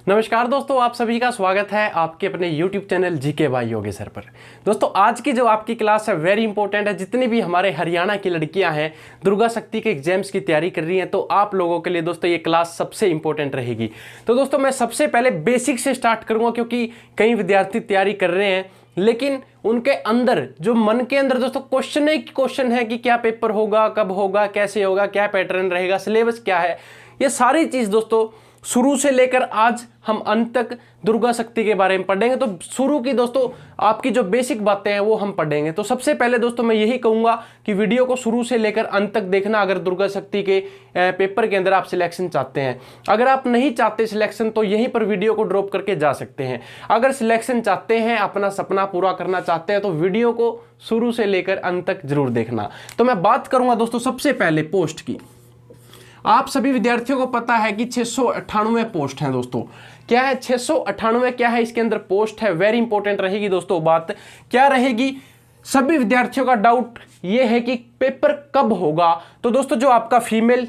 नमस्कार दोस्तों, आप सभी का स्वागत है आपके अपने YouTube channel GK by Yogeshwar पर। दोस्तों आज की जो आपकी क्लास है वेरी इंपॉर्टेंट है। जितनी भी हमारे हरियाणा की लड़कियां हैं दुर्गा शक्ति के एग्जाम्स की तैयारी कर रही हैं, तो आप लोगों के लिए दोस्तों ये क्लास सबसे इंपॉर्टेंट रहेगी। तो दोस्तों मैं सबसे पहले बेसिक से स्टार्ट करूंगा, क्योंकि कई विद्यार्थी तैयारी कर रहे हैं लेकिन उनके अंदर जो मन के अंदर दोस्तों क्वेश्चन है कि क्या पेपर होगा, कब होगा, कैसे होगा, क्या पैटर्न रहेगा, सिलेबस क्या है। ये सारी चीज दोस्तों शुरू से लेकर आज हम अंत तक दुर्गा शक्ति के बारे में पढ़ेंगे। तो शुरू की दोस्तों आपकी जो बेसिक बातें हैं वो हम पढ़ेंगे। तो सबसे पहले दोस्तों मैं यही कहूंगा कि वीडियो को शुरू से लेकर अंत तक देखना, अगर दुर्गा शक्ति के पेपर के अंदर आप सिलेक्शन चाहते हैं। अगर आप नहीं चाहते सिलेक्शन तो यहीं पर वीडियो को ड्रॉप करके जा सकते हैं। अगर सिलेक्शन चाहते हैं, अपना सपना पूरा करना चाहते हैं, तो वीडियो को शुरू से लेकर अंत तक जरूर देखना। तो मैं बात करूंगा दोस्तों सबसे पहले पोस्ट की। आप सभी विद्यार्थियों को पता है कि 698 पोस्ट हैं दोस्तों। क्या है 698, क्या है इसके अंदर पोस्ट है, वेरी इंपॉर्टेंट रहेगी दोस्तों। बात क्या रहेगी, सभी विद्यार्थियों का डाउट ये है कि पेपर कब होगा। तो दोस्तों जो आपका फीमेल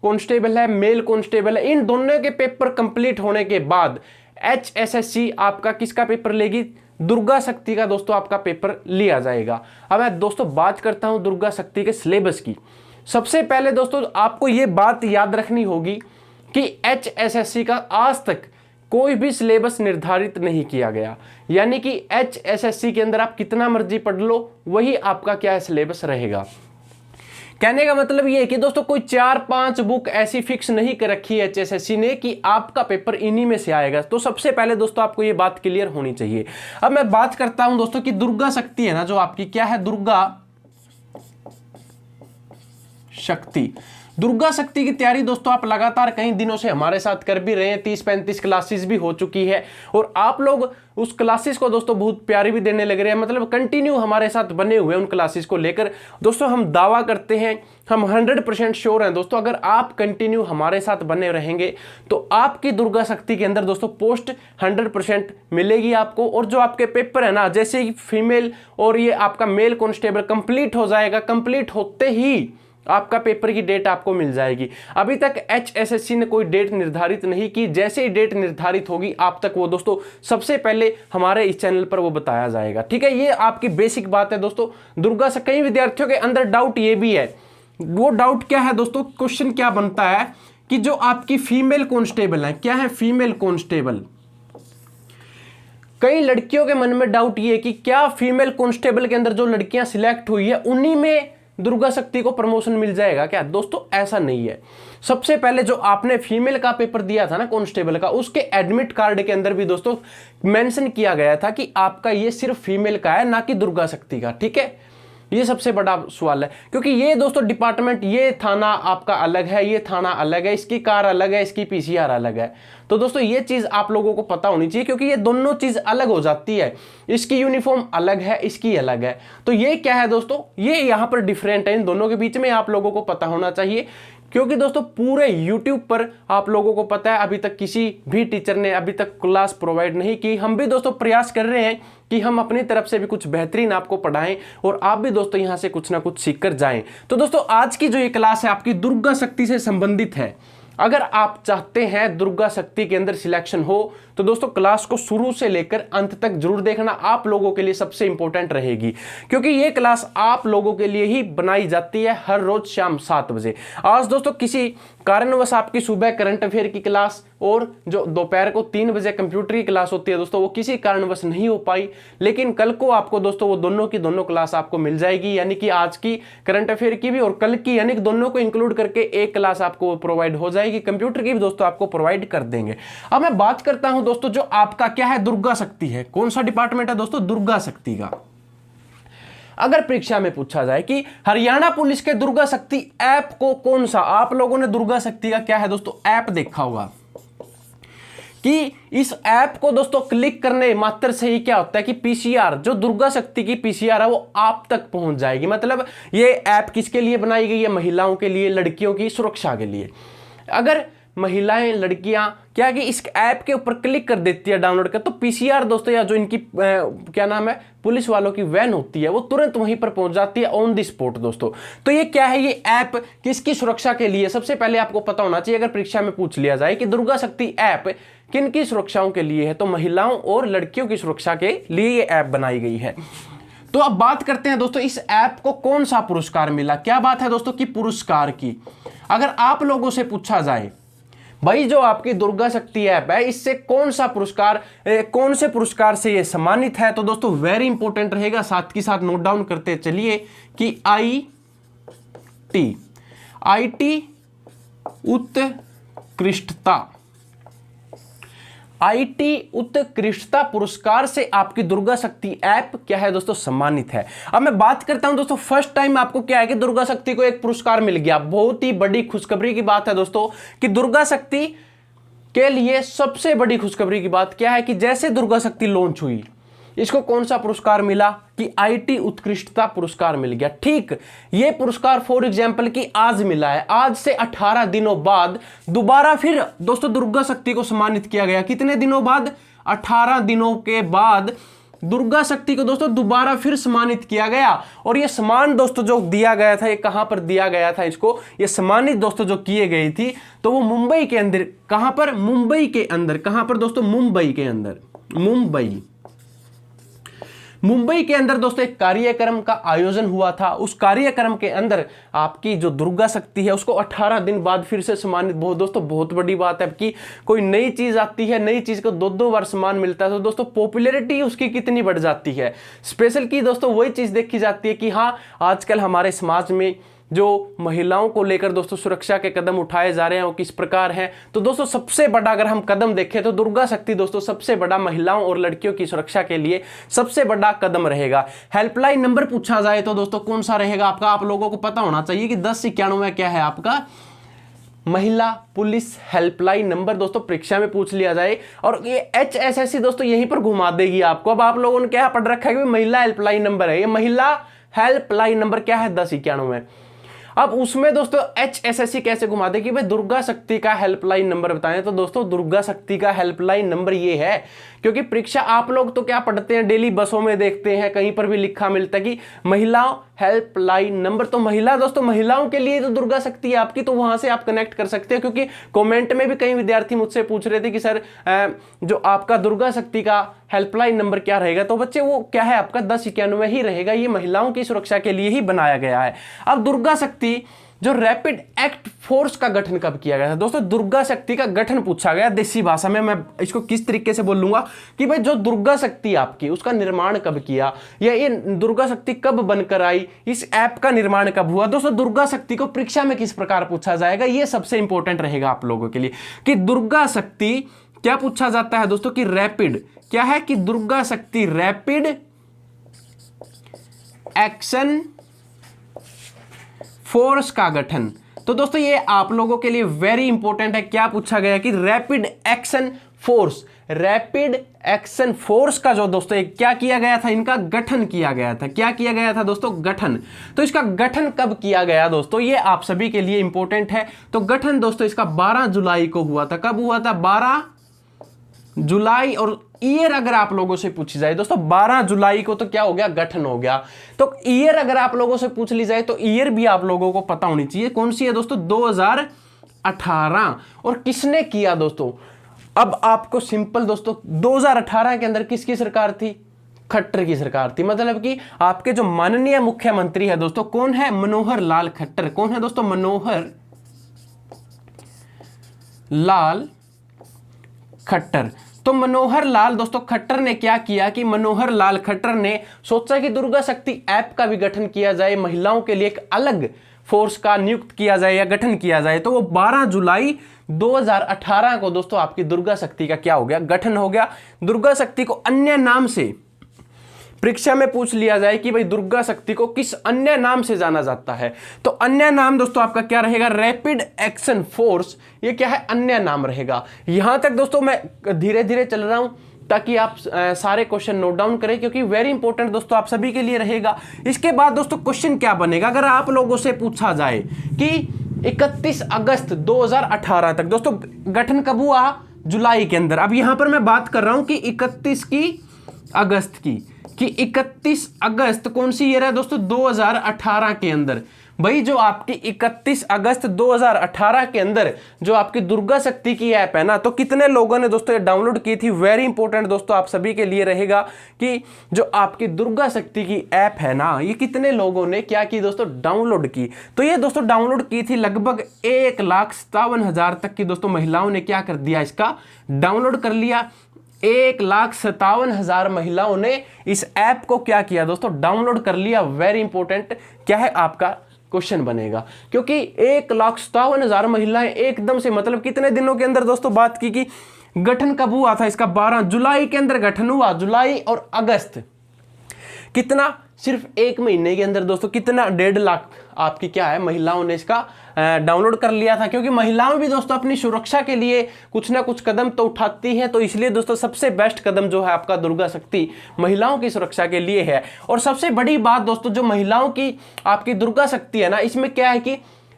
कांस्टेबल है, मेल कांस्टेबल है, इन दोनों के पेपर कंप्लीट होने के बाद HSSC आपका किसका पेपर लेगी, दुर्गा शक्ति का दोस्तों आपका पेपर लिया जाएगा। अब मैं दोस्तों बात करता हूं दुर्गा शक्ति के सिलेबस की। सबसे पहले दोस्तों आपको यह बात याद रखनी होगी कि HSSC का आज तक कोई भी सिलेबस निर्धारित नहीं किया गया। यानी कि HSSC के अंदर आप कितना मर्जी पढ़ लो, वही आपका क्या है सिलेबस रहेगा। कहने का मतलब ये है कि दोस्तों कोई 4-5 बुक ऐसी फिक्स नहीं कर रखी है HSSC ने कि आपका पेपर इन्हीं में से आएगा। तो सबसे पहले दोस्तों आपको ये बात क्लियर होनी चाहिए। अब मैं बात करता हूं दोस्तों कि दुर्गा शक्ति है ना, जो आपकी क्या है दुर्गा शक्ति। दुर्गा शक्ति की तैयारी दोस्तों आप लगातार कई दिनों से हमारे साथ कर भी रहे हैं। 30-35 क्लासेस भी हो चुकी है और आप लोग उस क्लासेस को दोस्तों बहुत प्यारी भी देने लग रहे हैं। मतलब कंटिन्यू हमारे साथ बने हुए उन क्लासेस को लेकर दोस्तों हम दावा करते हैं, हम 100% श्योर हैं दोस्तों, अगर आप कंटिन्यू हमारे साथ बने रहेंगे तो आपकी दुर्गा शक्ति के अंदर दोस्तों पोस्ट 100% मिलेगी आपको। और जो आपके पेपर है ना, जैसे ही फीमेल और ये आपका मेल कांस्टेबल कंप्लीट हो जाएगा, कंप्लीट होते ही आपका पेपर की डेट आपको मिल जाएगी। अभी तक HSSC ने कोई डेट निर्धारित नहीं की। जैसे ही डेट निर्धारित होगी आप तक वो दोस्तों सबसे पहले हमारे इस चैनल पर वो बताया जाएगा। ठीक है, ये आपकी बेसिक बात है दोस्तों दुर्गा से। कई विद्यार्थियों के अंदर डाउट ये भी है, वो डाउट क्या है दोस्तों, क्वेश्चन क्या बनता है कि जो आपकी फीमेल कांस्टेबल है, क्या है फीमेल कांस्टेबल, कई लड़कियों के मन में डाउट ये है कि क्या फीमेल कांस्टेबल के अंदर जो लड़कियां सिलेक्ट हुई है उन्हीं में दुर्गा शक्ति को प्रमोशन मिल जाएगा क्या। दोस्तों ऐसा नहीं है। सबसे पहले जो आपने फीमेल का पेपर दिया था ना कांस्टेबल का, उसके एडमिट कार्ड के अंदर भी दोस्तों मेंशन किया गया था कि आपका ये सिर्फ फीमेल का है, ना कि दुर्गा शक्ति का। ठीक है, ये सबसे बड़ा सवाल है, क्योंकि ये दोस्तों डिपार्टमेंट, ये थाना आपका अलग है, ये थाना अलग है, इसकी कार अलग है, इसकी PCR अलग है। तो दोस्तों ये चीज आप लोगों को पता होनी चाहिए, क्योंकि ये दोनों चीज अलग हो जाती है। इसकी यूनिफॉर्म अलग है, इसकी अलग है। तो ये क्या है दोस्तों, ये यहां पर डिफरेंट है इन दोनों के बीच में, आप लोगों को पता होना चाहिए। क्योंकि दोस्तों पूरे YouTube पर आप लोगों को पता है अभी तक किसी भी टीचर ने अभी तक क्लास प्रोवाइड नहीं की। हम भी दोस्तों प्रयास कर रहे हैं कि हम अपनी तरफ से भी कुछ बेहतरीन आपको पढ़ाएं और आप भी दोस्तों यहां से कुछ ना कुछ सीख कर जाएं। तो दोस्तों आज की जो ये क्लास है आपकी दुर्गा शक्ति से संबंधित है। अगर आप चाहते हैं दुर्गा शक्ति के अंदर सिलेक्शन हो तो दोस्तों क्लास को शुरू से लेकर अंत तक जरूर देखना, आप लोगों के लिए सबसे इंपॉर्टेंट रहेगी। क्योंकि ये क्लास आप लोगों के लिए ही बनाई जाती है हर रोज शाम 7 बजे। आज दोस्तों किसी कारणवश आपकी सुबह करंट अफेयर की क्लास और जो दोपहर को 3 बजे कंप्यूटर की क्लास होती है दोस्तों, वो किसी कारणवश नहीं हो पाई, लेकिन कल को आपको दोस्तों वो दोनों की दोनों क्लास आपको मिल जाएगी। यानी कि आज की करंट अफेयर की भी और कल की, यानी कि दोनों को इंक्लूड करके एक क्लास आपको प्रोवाइड हो जाएगी। कंप्यूटर की भी दोस्तों आपको प्रोवाइड कर देंगे। अब मैं बात करता हूं दोस्तों जो आपका क्या है दुर्गा शक्ति है, कौन सा डिपार्टमेंट है दोस्तों, दुर्गा शक्ति का। अगर परीक्षा में पूछा जाए कि हरियाणा पुलिस के दुर्गा शक्ति ऐप को कौन सा, आप लोगों ने दुर्गा शक्ति का क्या है दोस्तों ऐप देखा होगा कि इस ऐप को दोस्तों क्लिक करने मात्र से ही क्या होता है कि PCR, जो दुर्गा शक्ति की PCR है वो आप तक पहुंच जाएगी। मतलब ये ऐप किसके लिए बनाई गई है, महिलाओं के लिए, लड़कियों की सुरक्षा के लिए। अगर महिलाएं लड़कियां क्या कि इस ऐप के ऊपर क्लिक कर देती है डाउनलोड कर, तो पीसीआर दोस्तों या जो इनकी क्या नाम है पुलिस वालों की वैन होती है वो तुरंत वहीं पर पहुंच जाती है ऑन द स्पॉट दोस्तों। तो ये क्या है, ये ऐप किसकी सुरक्षा के लिए, सबसे पहले आपको पता होना चाहिए अगर परीक्षा में पूछ लिया जाए कि दुर्गा शक्ति ऐप किन की सुरक्षाओं के लिए है, तो महिलाओं और लड़कियों की सुरक्षा के लिए ये ऐप बनाई गई है। तो अब बात करते हैं दोस्तों इस ऐप को कौन सा पुरस्कार मिला। क्या बात है दोस्तों कि पुरस्कार की अगर आप लोगों से पूछा जाए भाई जो आपकी दुर्गा शक्ति ऐप है इससे कौन सा पुरस्कार, कौन से पुरस्कार से ये सम्मानित है, तो दोस्तों वेरी इंपॉर्टेंट रहेगा, साथ के साथ नोट डाउन करते चलिए कि आईटी उत्कृष्टता, आईटी उत्कृष्टता पुरस्कार से आपकी दुर्गा शक्ति ऐप क्या है दोस्तों सम्मानित है। अब मैं बात करता हूं दोस्तों फर्स्ट टाइम आपको क्या है कि दुर्गा शक्ति को एक पुरस्कार मिल गया। बहुत ही बड़ी खुशखबरी की बात है दोस्तों कि दुर्गा शक्ति के लिए सबसे बड़ी खुशखबरी की बात क्या है कि जैसे दुर्गा शक्ति लॉन्च हुई इसको कौन सा पुरस्कार मिला कि आईटी उत्कृष्टता पुरस्कार मिल गया। ठीक ये पुरस्कार फॉर एग्जांपल कि आज मिला है, आज से 18 दिनों बाद दोबारा फिर दोस्तों दुर्गा शक्ति को सम्मानित किया गया। कितने दिनों बाद, 18 दिनों के बाद दुर्गा शक्ति को दोस्तों दोबारा फिर सम्मानित किया गया। और ये सम्मान दोस्तों जो दिया गया था ये कहां पर दिया गया था, इसको ये सम्मानित दोस्तों जो किए गई थी तो वो मुंबई के अंदर, कहां पर, मुंबई के अंदर, कहां पर दोस्तों, मुंबई के अंदर, मुंबई के अंदर दोस्तों एक कार्यक्रम का आयोजन हुआ था। उस कार्यक्रम के अंदर आपकी जो दुर्गा शक्ति है उसको 18 दिन बाद फिर से सम्मानित, बहुत दोस्तों बहुत बड़ी बात है कि कोई नई चीज आती है, नई चीज को दो बार सम्मान मिलता है तो दोस्तों पॉपुलैरिटी उसकी कितनी बढ़ जाती है। स्पेशल की दोस्तों वही चीज देखी जाती है कि हाँ आजकल हमारे समाज में जो महिलाओं को लेकर दोस्तों सुरक्षा के कदम उठाए जा रहे हैं वो किस प्रकार हैं। तो दोस्तों सबसे बड़ा अगर हम कदम देखें तो दुर्गा शक्ति दोस्तों सबसे बड़ा महिलाओं और लड़कियों की सुरक्षा के लिए सबसे बड़ा कदम रहेगा। हेल्पलाइन नंबर पूछा जाए तो दोस्तों कौन सा रहेगा आपका, आप लोगों को पता होना चाहिए कि 1091 क्या है आपका महिला पुलिस हेल्पलाइन नंबर दोस्तों परीक्षा में पूछ लिया जाए। और ये HSSC दोस्तों यहीं पर घुमा देगी आपको। अब आप लोगों ने क्या पढ़ रखा है कि महिला हेल्पलाइन नंबर है, ये महिला हेल्पलाइन नंबर क्या है 1091। अब उसमें दोस्तों HSSC कैसे घुमा दे कि भाई दुर्गा शक्ति का हेल्पलाइन नंबर बताएं, तो दोस्तों दुर्गा शक्ति का हेल्पलाइन नंबर ये है, क्योंकि परीक्षा आप लोग तो क्या पढ़ते हैं डेली बसों में देखते हैं कहीं पर भी लिखा मिलता है कि महिला हेल्पलाइन नंबर, तो महिला दोस्तों महिलाओं के लिए तो दुर्गा शक्ति है आपकी, तो वहां से आप कनेक्ट कर सकते हैं। क्योंकि कमेंट में भी कई विद्यार्थी मुझसे पूछ रहे थे कि सर जो आपका दुर्गा शक्ति का हेल्पलाइन नंबर क्या रहेगा, तो बच्चे वो क्या है आपका 1091 ही रहेगा। ये महिलाओं की सुरक्षा के लिए ही बनाया गया है। अब दुर्गा शक्ति जो रैपिड एक्ट फोर्स का गठन कब किया गया था दोस्तों, दुर्गा शक्ति का गठन पूछा गया देसी भाषा में, मैं इसको किस तरीके से बोलूंगा कि भाई जो दुर्गा शक्ति आपकी उसका निर्माण कब किया, या ये दुर्गा शक्ति कब बनकर आई, इस ऐप का निर्माण कब हुआ। दोस्तों दुर्गा शक्ति को परीक्षा में किस प्रकार पूछा जाएगा ये सबसे इंपॉर्टेंट रहेगा आप लोगों के लिए कि दुर्गा शक्ति क्या पूछा जाता है दोस्तों कि रैपिड क्या है कि दुर्गा शक्ति रैपिड एक्शन फोर्स का गठन। तो दोस्तों ये आप लोगों के लिए वेरी इंपॉर्टेंट है, क्या पूछा गया कि rapid action force, rapid action force का जो दोस्तों क्या किया गया था, इनका गठन किया गया था। क्या किया गया था दोस्तों, गठन। तो इसका गठन कब किया गया दोस्तों, ये आप सभी के लिए इंपॉर्टेंट है। तो गठन दोस्तों इसका 12 जुलाई को हुआ था। कब हुआ था, 12 जुलाई। और ईयर अगर आप लोगों से पूछी जाए दोस्तों 12 जुलाई को तो क्या हो गया, गठन हो गया। तो ईयर अगर आप लोगों से पूछ ली जाए तो ईयर भी आप लोगों को पता होनी चाहिए, कौन सी है दोस्तों, 2018। और किसने किया दोस्तों, अब आपको सिंपल दोस्तों 2018 के अंदर किसकी सरकार थी, खट्टर की सरकार थी। मतलब कि आपके जो माननीय मुख्यमंत्री है दोस्तों कौन है, मनोहर लाल खट्टर। कौन है दोस्तों, मनोहर लाल खट्टर। तो मनोहर लाल दोस्तों खट्टर ने क्या किया कि मनोहर लाल खट्टर ने सोचा कि दुर्गा शक्ति ऐप का भी गठन किया जाए, महिलाओं के लिए एक अलग फोर्स का नियुक्त किया जाए या गठन किया जाए। तो वो 12 जुलाई 2018 को दोस्तों आपकी दुर्गा शक्ति का क्या हो गया, गठन हो गया। दुर्गा शक्ति को अन्य नाम से परीक्षा में पूछ लिया जाए कि भाई दुर्गा शक्ति को किस अन्य नाम से जाना जाता है, तो अन्य नाम दोस्तों आपका क्या रहेगा, रैपिड एक्शन फोर्स। ये क्या है, अन्य नाम रहेगा। यहां तक दोस्तों मैं धीरे धीरे चल रहा हूं ताकि आप सारे क्वेश्चन नोट डाउन करें, क्योंकि वेरी इंपॉर्टेंट दोस्तों आप सभी के लिए रहेगा। इसके बाद दोस्तों क्वेश्चन क्या बनेगा, अगर आप लोगों से पूछा जाए कि 31 अगस्त 2018 तक। दोस्तों गठन कब हुआ? जुलाई के अंदर। अब यहां पर मैं बात कर रहा हूं कि 31 की अगस्त की, कि 31 अगस्त कौन सी ईयर है दोस्तों? 2018 के अंदर। भाई जो आपकी 31 अगस्त 2018 के अंदर जो आपकी दुर्गा शक्ति की ऐप है ना, तो कितने लोगों ने दोस्तों ये डाउनलोड की थी? वेरी इंपॉर्टेंट दोस्तों आप सभी के लिए रहेगा कि जो आपकी दुर्गा शक्ति की ऐप है ना, ये कितने लोगों ने क्या की दोस्तों? डाउनलोड की। तो ये दोस्तों डाउनलोड की थी लगभग 1,57,000 तक की दोस्तों महिलाओं ने क्या कर दिया? इसका डाउनलोड कर लिया। 1,57,000 महिलाओं ने इस ऐप को क्या किया दोस्तों? डाउनलोड कर लिया। वेरी इंपॉर्टेंट क्या है आपका क्वेश्चन बनेगा, क्योंकि 1,57,000 महिलाएं एकदम से, मतलब कितने दिनों के अंदर दोस्तों बात की कि गठन कब हुआ था इसका? 12 जुलाई के अंदर गठन हुआ। जुलाई और अगस्त कितना? सिर्फ 1 महीने के अंदर दोस्तों कितना? 1.5 लाख आपकी क्या है महिलाओं ने इसका डाउनलोड कर लिया था। क्योंकि महिलाओं भी दोस्तों अपनी सुरक्षा के लिए कुछ ना कुछ कदम तो उठाती हैं, तो इसलिए दोस्तों सबसे बेस्ट कदम जो है आपका दुर्गा शक्ति महिलाओं की सुरक्षा के लिए है। और सबसे बड़ी बात दोस्तों, जो महिलाओं की आपकी दुर्गा शक्ति है ना, इसमें क्या है कि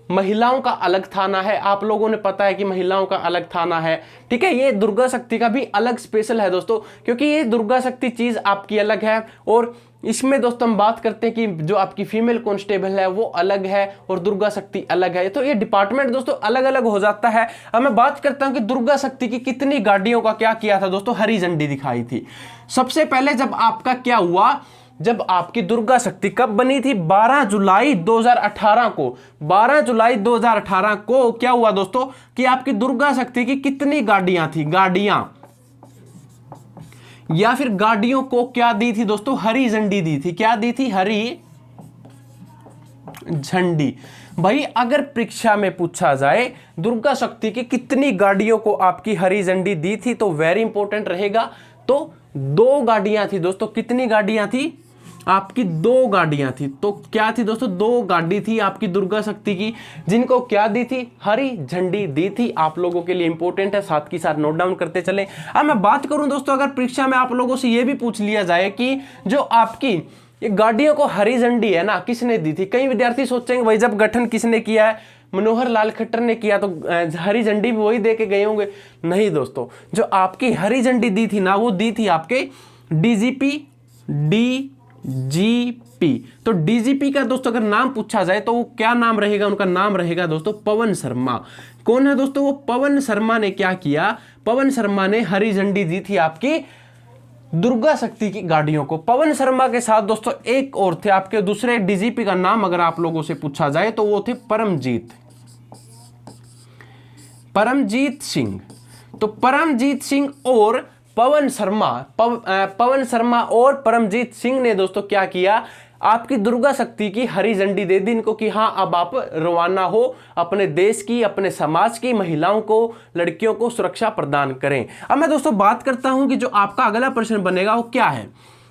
महिलाओं का अलग थाना है। आप लोगों ने पता है कि महिलाओं का अलग थाना है, ठीक है। ये दुर्गा शक्ति का भी अलग स्पेशल है दोस्तों, क्योंकि ये दुर्गा शक्ति चीज आपकी अलग है। और इसमें दोस्तों हम बात करते हैं कि जो आपकी फीमेल कांस्टेबल है वो अलग है और दुर्गा शक्ति अलग है, तो ये डिपार्टमेंट दोस्तों अलग अलग हो जाता है। अब मैं बात करता हूं कि दुर्गा शक्ति की कितनी गाड़ियों का क्या किया था दोस्तों? हरी झंडी दिखाई थी। सबसे पहले जब आपका क्या हुआ, जब आपकी दुर्गा शक्ति कब बनी थी? 12 जुलाई 2018 को। 12 जुलाई 2018 को क्या हुआ दोस्तों कि आपकी दुर्गा शक्ति की कितनी गाड़ियां थी? गाड़ियां या फिर गाड़ियों को क्या दी थी दोस्तों? हरी झंडी दी थी। क्या दी थी? हरी झंडी। भाई अगर परीक्षा में पूछा जाए दुर्गा शक्ति की कितनी गाड़ियों को आपकी हरी झंडी दी थी, तो वेरी इंपॉर्टेंट रहेगा। तो 2 गाड़ियां थी दोस्तों। कितनी गाड़ियां थी? आपकी 2 गाड़ियां थी। तो क्या थी दोस्तों? 2 गाड़ी थी आपकी दुर्गा शक्ति की, जिनको क्या दी थी? हरी झंडी दी थी। आप लोगों के लिए इंपॉर्टेंट है, साथ ही साथ नोट डाउन करते चले। अब मैं बात करूं दोस्तों, अगर परीक्षा में आप लोगों से यह भी पूछ लिया जाए कि जो आपकी ये गाड़ियों को हरी झंडी है ना, किसने दी थी? कई विद्यार्थी सोचेंगे भाई जब गठन किसने किया है? मनोहर लाल खट्टर ने किया, तो हरी झंडी भी वही दे के गए होंगे। नहीं दोस्तों, जो आपकी हरी झंडी दी थी ना, वो दी थी आपके डीजीपी। तो डीजीपी का दोस्तों अगर नाम पूछा जाए तो वो क्या नाम रहेगा? उनका नाम रहेगा दोस्तों पवन शर्मा। कौन है दोस्तों वो? पवन शर्मा ने क्या किया? पवन शर्मा ने हरी झंडी दी थी आपकी दुर्गा शक्ति की गाड़ियों को। पवन शर्मा के साथ दोस्तों एक और थे आपके दूसरे डीजीपी का नाम अगर आप लोगों से पूछा जाए तो वो थे परमजीत सिंह। तो परमजीत सिंह और पवन शर्मा और परमजीत सिंह ने दोस्तों क्या किया? आपकी दुर्गा शक्ति की हरी झंडी दे दी इनको कि हाँ अब आप रवाना हो, अपने देश की, अपने समाज की महिलाओं को, लड़कियों को सुरक्षा प्रदान करें। अब मैं दोस्तों बात करता हूं कि जो आपका अगला प्रश्न बनेगा वो क्या है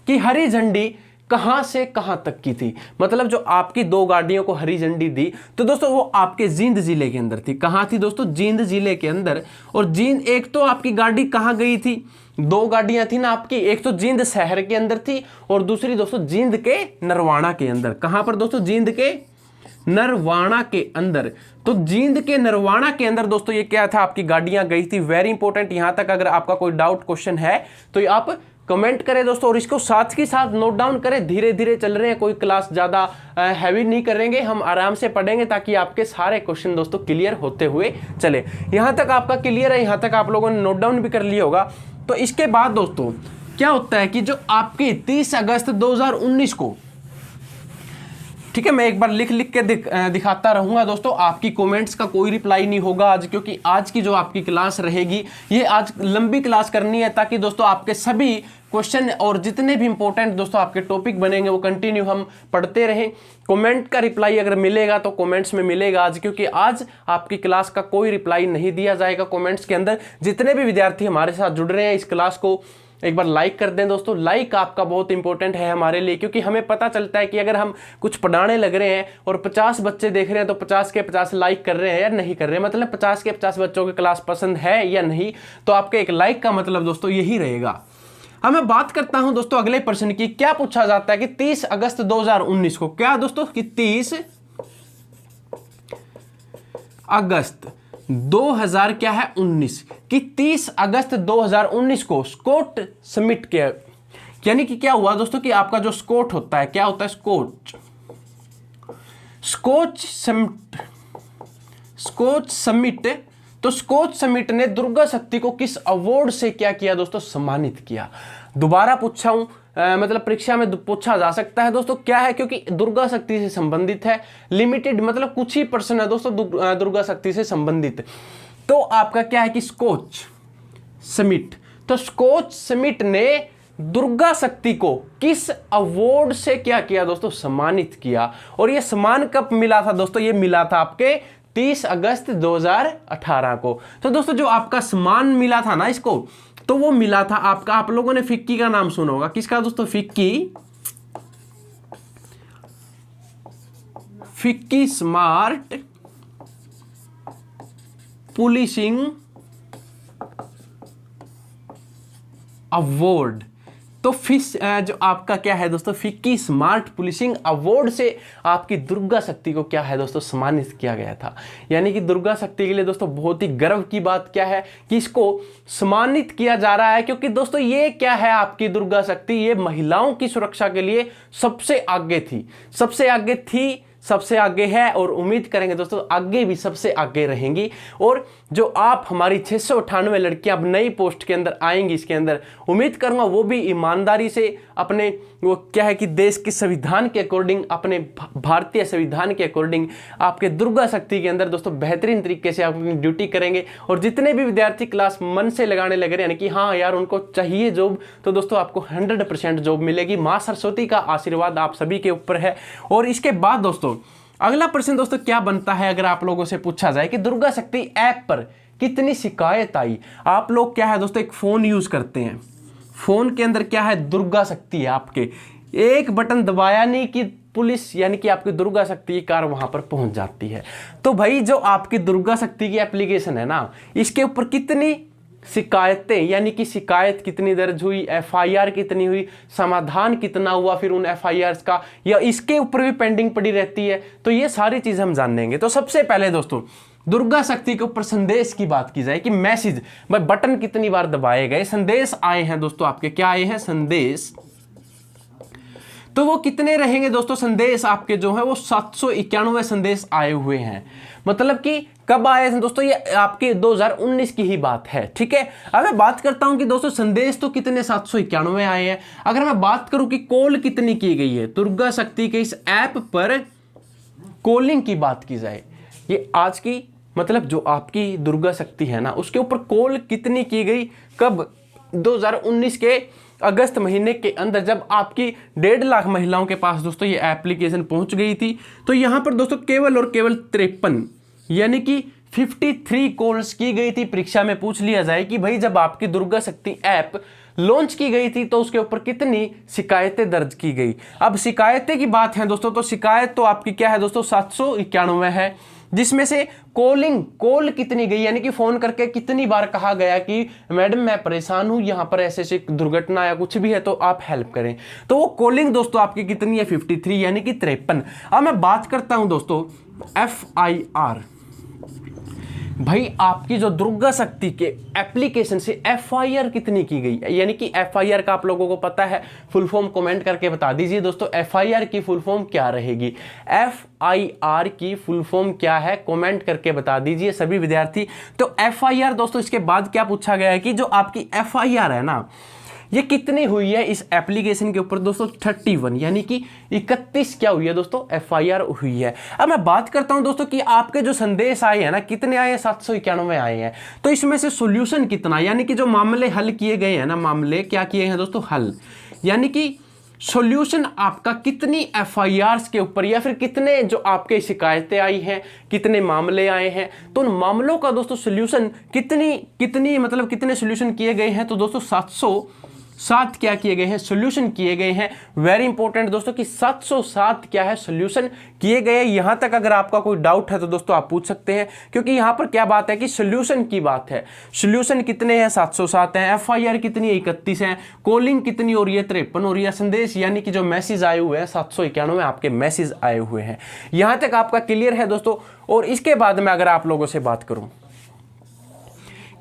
कि हरी झंडी कहां से कहां तक की थी? मतलब जो आपकी 2 गाड़ियों को हरी झंडी दी, तो दोस्तों वो आपके जींद जिले के अंदर थी। कहां थी दोस्तों? जींद जिले के अंदर। और जींद, एक तो आपकी गाड़ी कहां गई थी? 2 गाड़ियां थी ना आपकी, एक तो जींद शहर के अंदर थी और दूसरी दोस्तों जींद के नरवाना के अंदर। कहां पर दोस्तों? जींद के नरवाना के अंदर। तो जींद के नरवाना के अंदर दोस्तों ये क्या था? आपकी गाड़ियां गई थी। Very important. यहां तक अगर आपका कोई डाउट क्वेश्चन है तो आप कमेंट करें दोस्तों, और इसको साथ के साथ नोट डाउन करें। धीरे धीरे चल रहे हैं, कोई क्लास ज्यादा हैवी नहीं करेंगे, हम आराम से पढ़ेंगे ताकि आपके सारे क्वेश्चन दोस्तों क्लियर होते हुए चले। यहां तक आपका क्लियर है, यहां तक आप लोगों ने नोट डाउन भी कर लिया होगा। तो इसके बाद दोस्तों क्या होता है कि जो आपकी 30 अगस्त 2019 को, ठीक है, मैं एक बार लिख के दिखाता रहूंगा दोस्तों। आपकी कमेंट्स का कोई रिप्लाई नहीं होगा आज, क्योंकि आज की जो आपकी क्लास रहेगी ये आज लंबी क्लास करनी है, ताकि दोस्तों आपके सभी क्वेश्चन और जितने भी इंपॉर्टेंट दोस्तों आपके टॉपिक बनेंगे वो कंटिन्यू हम पढ़ते रहें। कमेंट का रिप्लाई अगर मिलेगा तो कमेंट्स में मिलेगा आज, क्योंकि आज आपकी क्लास का कोई रिप्लाई नहीं दिया जाएगा कमेंट्स के अंदर। जितने भी विद्यार्थी हमारे साथ जुड़ रहे हैं इस क्लास को एक बार लाइक कर दें दोस्तों। लाइक आपका बहुत इंपॉर्टेंट है हमारे लिए, क्योंकि हमें पता चलता है कि अगर हम कुछ पढ़ाने लग रहे हैं और 50 बच्चे देख रहे हैं तो 50 के 50 लाइक कर रहे हैं या नहीं कर रहे हैं, मतलब 50 के 50 बच्चों की क्लास पसंद है या नहीं। तो आपके एक लाइक का मतलब दोस्तों यही रहेगा। अब मैं बात करता हूं दोस्तों अगले प्रश्न की। क्या पूछा जाता है कि 30 अगस्त 2019 को, क्या दोस्तों कि 30 अगस्त 2000 क्या है 19 कि 30 अगस्त 2019 को स्कॉट समिट किया, यानी कि क्या हुआ दोस्तों कि आपका जो स्कॉट होता है, क्या होता है स्कॉच समिट। तो स्कॉच समिट ने दुर्गा शक्ति को किस अवार्ड से क्या किया दोस्तों, सम्मानित किया। दोबारा पूछा हूं, मतलब परीक्षा में पूछा जा सकता है दोस्तों, क्या है, क्योंकि दुर्गा शक्ति से संबंधित है, लिमिटेड मतलब कुछ ही पर्सन है दोस्तों दुर्गा शक्ति से संबंधित। तो आपका क्या है कि स्कॉच समिट, तो स्कॉच समिट ने दुर्गा शक्ति को किस अवार्ड से क्या किया दोस्तों, सम्मानित किया। और यह सम्मान कब मिला था दोस्तों, यह मिला था आपके 30 अगस्त 2018 को। तो दोस्तों जो आपका सम्मान मिला था ना इसको, तो वो मिला था आपका, आप लोगों ने फिक्की का नाम सुना होगा, किसका दोस्तों, फिक्की स्मार्ट पुलिसिंग अवार्ड। तो जो आपका क्या है दोस्तों, फिक्की स्मार्ट पुलिसिंग अवार्ड से आपकी दुर्गा शक्ति को क्या है दोस्तों, सम्मानित किया गया था। यानी कि दुर्गा शक्ति के लिए दोस्तों बहुत ही गर्व की बात क्या है कि इसको सम्मानित किया जा रहा है, क्योंकि दोस्तों ये क्या है, आपकी दुर्गा शक्ति ये महिलाओं की सुरक्षा के लिए सबसे आगे थी, सबसे आगे है, और उम्मीद करेंगे दोस्तों आगे भी सबसे आगे रहेंगी। और जो आप हमारी 698 लड़कियां अब नई पोस्ट के अंदर आएंगी, इसके अंदर उम्मीद करूंगा वो भी ईमानदारी से अपने वो क्या है कि देश के संविधान के अकॉर्डिंग, अपने भारतीय संविधान के अकॉर्डिंग आपके दुर्गा शक्ति के अंदर दोस्तों बेहतरीन तरीके से अपनी ड्यूटी करेंगे। और जितने भी विद्यार्थी क्लास मन से लगाने लग रहे हैं, यानी कि हाँ यार उनको चाहिए जॉब, तो दोस्तों आपको 100% जॉब मिलेगी। माँ सरस्वती का आशीर्वाद आप सभी के ऊपर है। और इसके बाद दोस्तों अगला प्रश्न दोस्तों क्या बनता है, अगर आप लोगों से पूछा जाए कि दुर्गा शक्ति ऐप पर कितनी शिकायत आई। आप लोग क्या है दोस्तों एक फोन यूज करते हैं, फोन के अंदर क्या है दुर्गा शक्ति है, आपके एक बटन दबाया नहीं कि पुलिस यानी कि आपकी दुर्गा शक्ति की कार वहां पर पहुंच जाती है। तो भाई जो आपकी दुर्गा शक्ति की एप्लीकेशन है ना, इसके ऊपर कितनी शिकायतें, यानी कि शिकायत कितनी दर्ज हुई, एफआईआर कितनी हुई, समाधान कितना हुआ फिर उन एफआईआर का, या इसके ऊपर भी पेंडिंग पड़ी रहती है, तो ये सारी चीज हम जानेंगे। तो सबसे पहले दोस्तों दुर्गा शक्ति के ऊपर संदेश की बात की जाए कि मैसेज, भाई बटन कितनी बार दबाए गए, संदेश आए हैं दोस्तों आपके, क्या आए हैं संदेश, तो वो कितने रहेंगे दोस्तों, संदेश आपके जो है वो 791 संदेश आए हुए हैं। मतलब कि कब आए हैं दोस्तों, ये आपके 2019 की ही बात है, ठीक है। अब मैं बात करता हूं कि दोस्तों संदेश तो कितने 791 आए हैं। अगर मैं बात करूं कि कॉल कितनी की गई है दुर्गा शक्ति के इस ऐप पर, कॉलिंग की बात की जाए, ये आज की मतलब जो आपकी दुर्गा शक्ति है ना उसके ऊपर कॉल कितनी की गई, कब, 2019 के अगस्त महीने के अंदर, जब आपकी 1.5 लाख महिलाओं के पास दोस्तों ये एप्लीकेशन पहुंच गई थी। तो यहां पर दोस्तों केवल और केवल 53 यानी कि 53 कॉल्स की गई थी। परीक्षा में पूछ लिया जाए कि भाई जब आपकी दुर्गा शक्ति ऐप लॉन्च की गई थी तो उसके ऊपर कितनी शिकायतें दर्ज की गई। अब शिकायतें की बात है दोस्तों, तो शिकायत तो आपकी क्या है दोस्तों 791 है, जिसमें से कॉल कितनी गई, यानी कि फोन करके कितनी बार कहा गया कि मैडम मैं परेशान हूं, यहां पर ऐसे दुर्घटना या कुछ भी है तो आप हेल्प करें। तो वो कॉलिंग दोस्तों आपकी कितनी है 53 यानी कि 53। अब मैं बात करता हूं दोस्तों एफआईआर, भाई आपकी जो दुर्गा शक्ति के एप्लीकेशन से एफआईआर कितनी की गई, यानी कि एफआईआर का आप लोगों को पता है फुल फॉर्म कमेंट करके बता दीजिए दोस्तों, एफआईआर की फुल फॉर्म क्या रहेगी, एफआईआर की फुल फॉर्म क्या है कमेंट करके बता दीजिए सभी विद्यार्थी। तो एफआईआर दोस्तों इसके बाद क्या पूछा गया है कि जो आपकी एफआईआर है ना ये कितनी हुई है इस एप्लीकेशन के ऊपर दोस्तों, 31 यानी कि 31 क्या हुई है दोस्तों एफआईआर हुई है। अब मैं बात करता हूं दोस्तों कि आपके जो संदेश आए हैं ना कितने आए हैं, 791 आए हैं। तो इसमें से सॉल्यूशन कितना, यानी कि जो मामले हल किए गए हैं ना, मामले क्या किए हैं दोस्तों हल, यानी कि सॉल्यूशन आपका कितनी एफआईआर के ऊपर या फिर कितने जो आपके शिकायतें आई हैं, कितने मामले आए हैं, तो उन मामलों का दोस्तों सॉल्यूशन कितनी मतलब कितने सॉल्यूशन किए गए हैं, तो दोस्तों 707 क्या किए गए हैं, सोल्यूशन किए गए हैं। वेरी इंपॉर्टेंट दोस्तों कि 707 क्या है, सोल्यूशन किए गए। यहां तक अगर आपका कोई डाउट है तो दोस्तों आप पूछ सकते हैं, क्योंकि यहां पर क्या बात है कि सोल्यूशन की बात है। सोल्यूशन कितने हैं, 707 हैं। FIR कितनी है, 31 है। कॉलिंग कितनी हो रही है, 53 हो रही है। संदेश यानी कि जो मैसेज आए हुए हैं 791 आपके मैसेज आए हुए हैं। यहां तक आपका क्लियर है दोस्तों। और इसके बाद में अगर आप लोगों से बात करूं,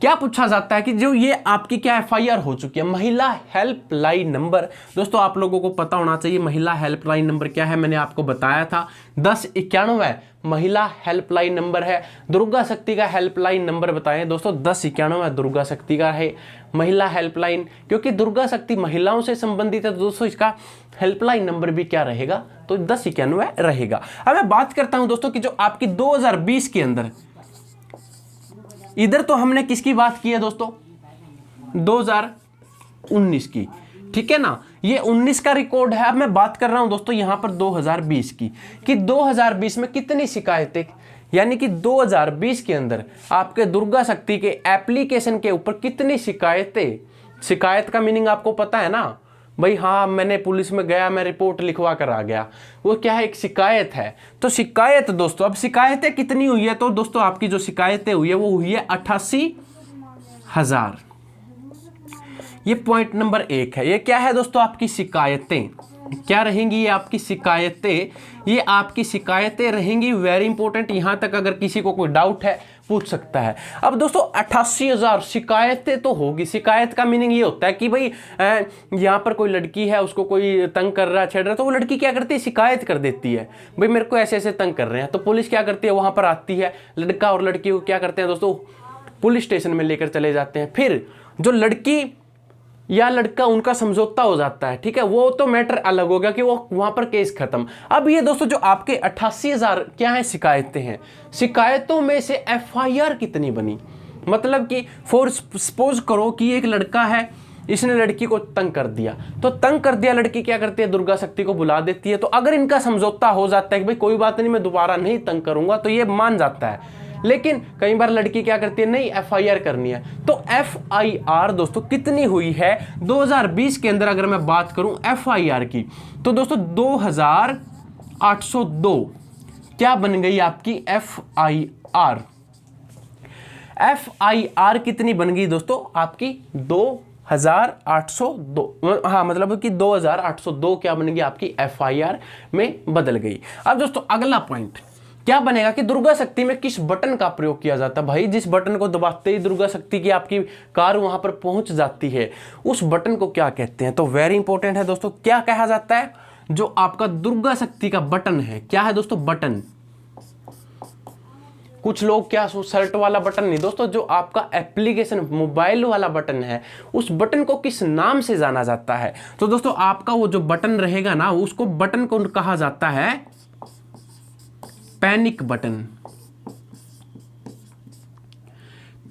क्या पूछा जाता है कि जो ये आपकी क्या FIR हो चुकी है, महिला हेल्पलाइन नंबर। दोस्तों आप लोगों को पता होना चाहिए महिला हेल्पलाइन नंबर क्या है, मैंने आपको बताया था 1091 महिला हेल्पलाइन नंबर है। दुर्गा शक्ति का हेल्पलाइन नंबर बताएं दोस्तों, 1091 दुर्गा शक्ति का है महिला हेल्पलाइन, क्योंकि दुर्गा शक्ति महिलाओं से संबंधित है तो दोस्तों इसका हेल्पलाइन नंबर भी क्या रहेगा, तो 1091 रहेगा। अब मैं बात करता हूं दोस्तों कि जो आपकी 2020 के अंदर, इधर तो हमने किसकी बात की है दोस्तों, 2019 की, ठीक है ना, ये 19 का रिकॉर्ड है। अब मैं बात कर रहा हूं दोस्तों यहां पर 2020 की, कि 2020 में कितनी शिकायतें, यानी कि 2020 के अंदर आपके दुर्गा शक्ति के एप्लीकेशन के ऊपर कितनी शिकायतें। शिकायत का मीनिंग आपको पता है ना भाई, हाँ मैंने पुलिस में गया, मैं रिपोर्ट लिखवा कर आ गया, वो क्या है, एक शिकायत है। तो शिकायत दोस्तों, अब शिकायतें कितनी हुई है, तो दोस्तों आपकी जो शिकायतें हुई है वो हुई है 88,000। ये पॉइंट नंबर 1 है। ये क्या है दोस्तों, आपकी शिकायतें क्या रहेंगी, ये आपकी शिकायतें, ये आपकी शिकायतें रहेंगी। वेरी इंपॉर्टेंट, यहां तक अगर किसी को कोई डाउट है पूछ सकता है। अब दोस्तों 88,000 शिकायतें तो होगी। शिकायत का मीनिंग ये होता है कि भाई यहाँ पर कोई लड़की है, उसको कोई तंग कर रहा है, छेड़ रहा है, तो वो लड़की क्या करती है, शिकायत कर देती है, भाई मेरे को ऐसे ऐसे तंग कर रहे हैं। तो पुलिस क्या करती है, वहां पर आती है, लड़का और लड़की को क्या करते हैं दोस्तों, पुलिस स्टेशन में लेकर चले जाते हैं। फिर जो लड़की या लड़का, उनका समझौता हो जाता है, ठीक है, वो तो मैटर अलग हो गया कि वो वहां पर केस खत्म। अब ये दोस्तों जो आपके 88,000 क्या है शिकायतें हैं, शिकायतों में से FIR कितनी बनी, मतलब कि फॉर सपोज करो कि एक लड़का है, इसने लड़की को तंग कर दिया, तो तंग कर दिया, लड़की क्या करती है, दुर्गा शक्ति को बुला देती है। तो अगर इनका समझौता हो जाता है कि भाई कोई बात नहीं, मैं दोबारा नहीं तंग करूंगा, तो ये मान जाता है। लेकिन कई बार लड़की क्या करती है, नहीं FIR करनी है। तो FIR दोस्तों कितनी हुई है 2020 के अंदर, अगर मैं बात करूं FIR की, तो दोस्तों 2802 क्या बन गई आपकी FIR। FIR कितनी बन गई दोस्तों आपकी 2802, हाँ मतलब कि 2802 क्या बन गई आपकी FIR में बदल गई। अब दोस्तों अगला पॉइंट क्या बनेगा कि दुर्गा शक्ति में किस बटन का प्रयोग किया जाता है। भाई जिस बटन को दबाते ही दुर्गा शक्ति की आपकी कार वहां पर पहुंच जाती है, उस बटन को क्या कहते हैं। तो वेरी इंपॉर्टेंट है दोस्तों, क्या कहा जाता है, जो आपका दुर्गा शक्ति का बटन है, क्या है दोस्तों, बटन। कुछ लोग क्या शर्ट वाला बटन नहीं दोस्तों, जो आपका एप्लीकेशन मोबाइल वाला बटन है, उस बटन को किस नाम से जाना जाता है। तो दोस्तों आपका वो जो बटन रहेगा ना, उसको बटन को कहा जाता है पैनिक बटन।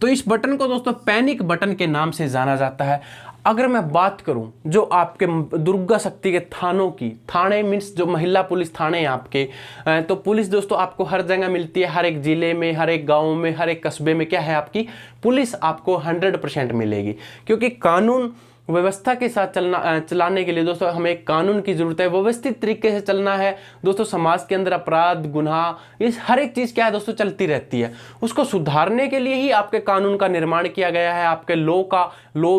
तो इस बटन को दोस्तों पैनिक बटन के नाम से जाना जाता है। अगर मैं बात करूं जो आपके दुर्गा शक्ति के थानों की, थाने मीन्स जो महिला पुलिस थाने हैं आपके, तो पुलिस दोस्तों आपको हर जगह मिलती है, हर एक जिले में, हर एक गांव में, हर एक कस्बे में क्या है आपकी पुलिस आपको 100% मिलेगी, क्योंकि कानून व्यवस्था के साथ चलाने के लिए दोस्तों हमें कानून की जरूरत है। व्यवस्थित तरीके से चलना है दोस्तों। समाज के अंदर अपराध, गुनाह, इस हर एक चीज क्या है दोस्तों चलती रहती है। उसको सुधारने के लिए ही आपके कानून का निर्माण किया गया है। आपके लॉ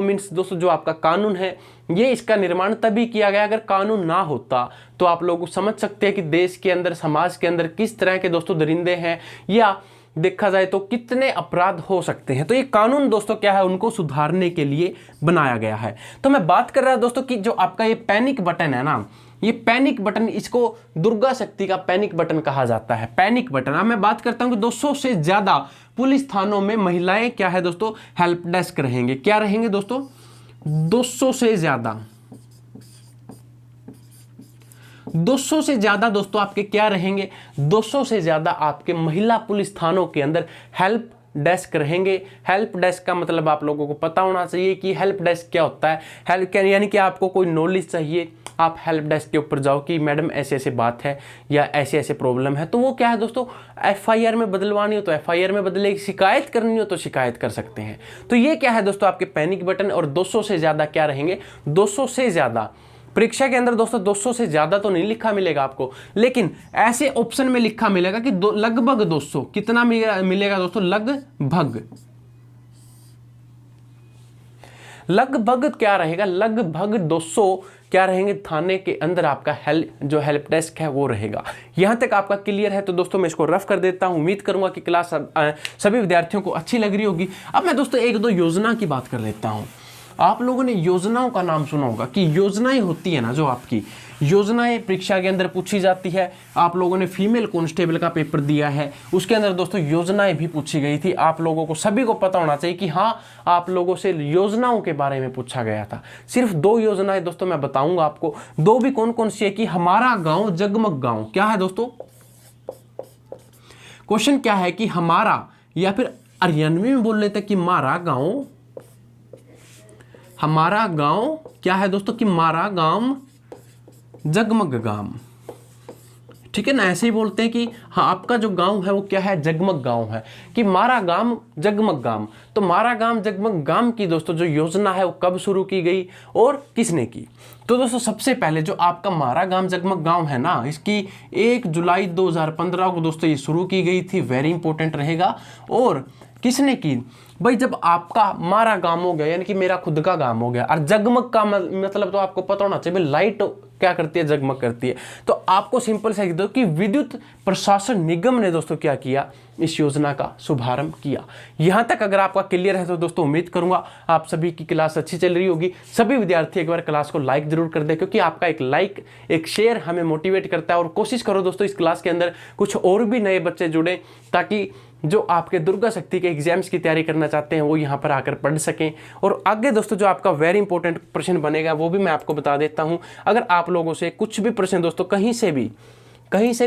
मीन्स दोस्तों जो आपका कानून है, ये इसका निर्माण तभी किया गया। अगर कानून ना होता तो आप लोग समझ सकते हैं कि देश के अंदर, समाज के अंदर किस तरह के दोस्तों दरिंदे हैं, या देखा जाए तो कितने अपराध हो सकते हैं। तो ये कानून दोस्तों क्या है, उनको सुधारने के लिए बनाया गया है। तो मैं बात कर रहा हूं दोस्तों कि जो आपका ये पैनिक बटन है ना, ये पैनिक बटन, इसको दुर्गा शक्ति का पैनिक बटन कहा जाता है। Panic button. अब मैं बात करता हूं कि 200 से ज्यादा पुलिस थानों में महिलाएं क्या है दोस्तों, हेल्प डेस्क रहेंगे। क्या रहेंगे दोस्तों, 200 से ज्यादा, 200 से ज्यादा दोस्तों आपके क्या रहेंगे, 200 से ज्यादा आपके महिला पुलिस थानों के अंदर हेल्प डेस्क रहेंगे। हेल्प डेस्क का मतलब आप लोगों को पता होना चाहिए कि हेल्प डेस्क क्या होता है। हेल्प यानी कि आपको कोई नॉलेज चाहिए, आप हेल्प डेस्क के ऊपर जाओ कि मैडम ऐसे ऐसे बात है या ऐसे ऐसे प्रॉब्लम है, तो वो क्या है दोस्तों, एफआईआर में बदलवानी हो तो एफआईआर में बदलेगी, शिकायत करनी हो तो शिकायत कर सकते हैं। तो ये क्या है दोस्तों आपके पैनिक बटन। और 200 से ज़्यादा क्या रहेंगे, 200 से ज़्यादा परीक्षा के अंदर दोस्तों 200 से ज़्यादा तो नहीं लिखा मिलेगा आपको, लेकिन ऐसे ऑप्शन में लिखा मिलेगा कि लगभग 200, कितना मिलेगा दोस्तों, लगभग क्या रहेगा, लगभग 200 क्या रहेंगे, थाने के अंदर आपका जो हेल्प डेस्क है वो रहेगा। यहां तक आपका क्लियर है? तो दोस्तों मैं इसको रफ कर देता हूं। उम्मीद करूंगा कि क्लास सभी विद्यार्थियों को अच्छी लग रही होगी। अब मैं दोस्तों एक दो योजना की बात कर लेता हूं। आप लोगों ने योजनाओं का नाम सुना होगा कि योजनाएं होती है ना, जो आपकी योजनाएं परीक्षा के अंदर पूछी जाती है। आप लोगों ने फीमेल कांस्टेबल का पेपर दिया है, उसके अंदर दोस्तों योजनाएं भी पूछी गई थी। आप लोगों को सभी को पता होना चाहिए कि हाँ, आप लोगों से योजनाओं के बारे में पूछा गया था। सिर्फ 2 योजनाएं दोस्तों मैं बताऊंगा आपको, 2 भी कौन कौन सी है कि हमारा गांव जगमग गांव। क्या है दोस्तों, क्वेश्चन क्या है कि हमारा, या फिर हरियाणवी में बोल लेते हैं कि मारा गांव, हमारा गांव क्या है दोस्तों कि मारा गांव जगमग गांव। ठीक है ना, ऐसे ही बोलते हैं कि हाँ आपका जो गांव है वो क्या है, जगमग गांव है, कि मारा गांव जगमग गांव। तो मारा गांव जगमग गांव की दोस्तों जो योजना है वो कब शुरू की गई और किसने की? तो दोस्तों सबसे पहले जो आपका मारा गांव जगमग गांव है ना, इसकी 1 जुलाई 2015 को दोस्तों ये शुरू की गई थी। वेरी इंपॉर्टेंट रहेगा। और किसने की भाई, जब आपका मारा गांव हो गया यानी कि मेरा खुद का गांव हो गया, और जगमग का मतलब तो आपको पता होना चाहिए, लाइट क्या करती है, जगमग करती है। तो आपको सिंपल से दो कि विद्युत प्रशासन निगम ने दोस्तों क्या किया, इस योजना का शुभारंभ किया। यहां तक अगर आपका क्लियर है तो दोस्तों उम्मीद करूंगा आप सभी की क्लास अच्छी चल रही होगी। सभी विद्यार्थी एक बार क्लास को लाइक जरूर कर दें, क्योंकि आपका एक लाइक, एक शेयर हमें मोटिवेट करता है। और कोशिश करो दोस्तों इस क्लास के अंदर कुछ और भी नए बच्चे जुड़े, ताकि जो आपके दुर्गा शक्ति के एग्जाम्स की तैयारी करना चाहते हैं वो यहाँ पर आकर पढ़ सकें। और आगे दोस्तों जो आपका वेरी इंपॉर्टेंट प्रश्न बनेगा वो भी मैं आपको बता देता हूँ। अगर आप लोगों से कुछ भी प्रश्न दोस्तों कहीं से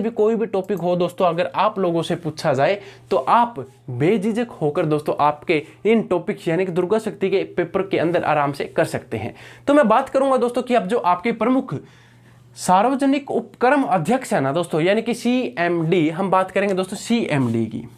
भी कोई भी टॉपिक हो दोस्तों, अगर आप लोगों से पूछा जाए तो आप बेझिझक होकर दोस्तों आपके इन टॉपिक्स यानी कि दुर्गा शक्ति के पेपर के अंदर आराम से कर सकते हैं। तो मैं बात करूंगा दोस्तों कि अब जो आपके प्रमुख सार्वजनिक उपक्रम अध्यक्ष है ना दोस्तों, यानी कि CMD, हम बात करेंगे दोस्तों CMD की।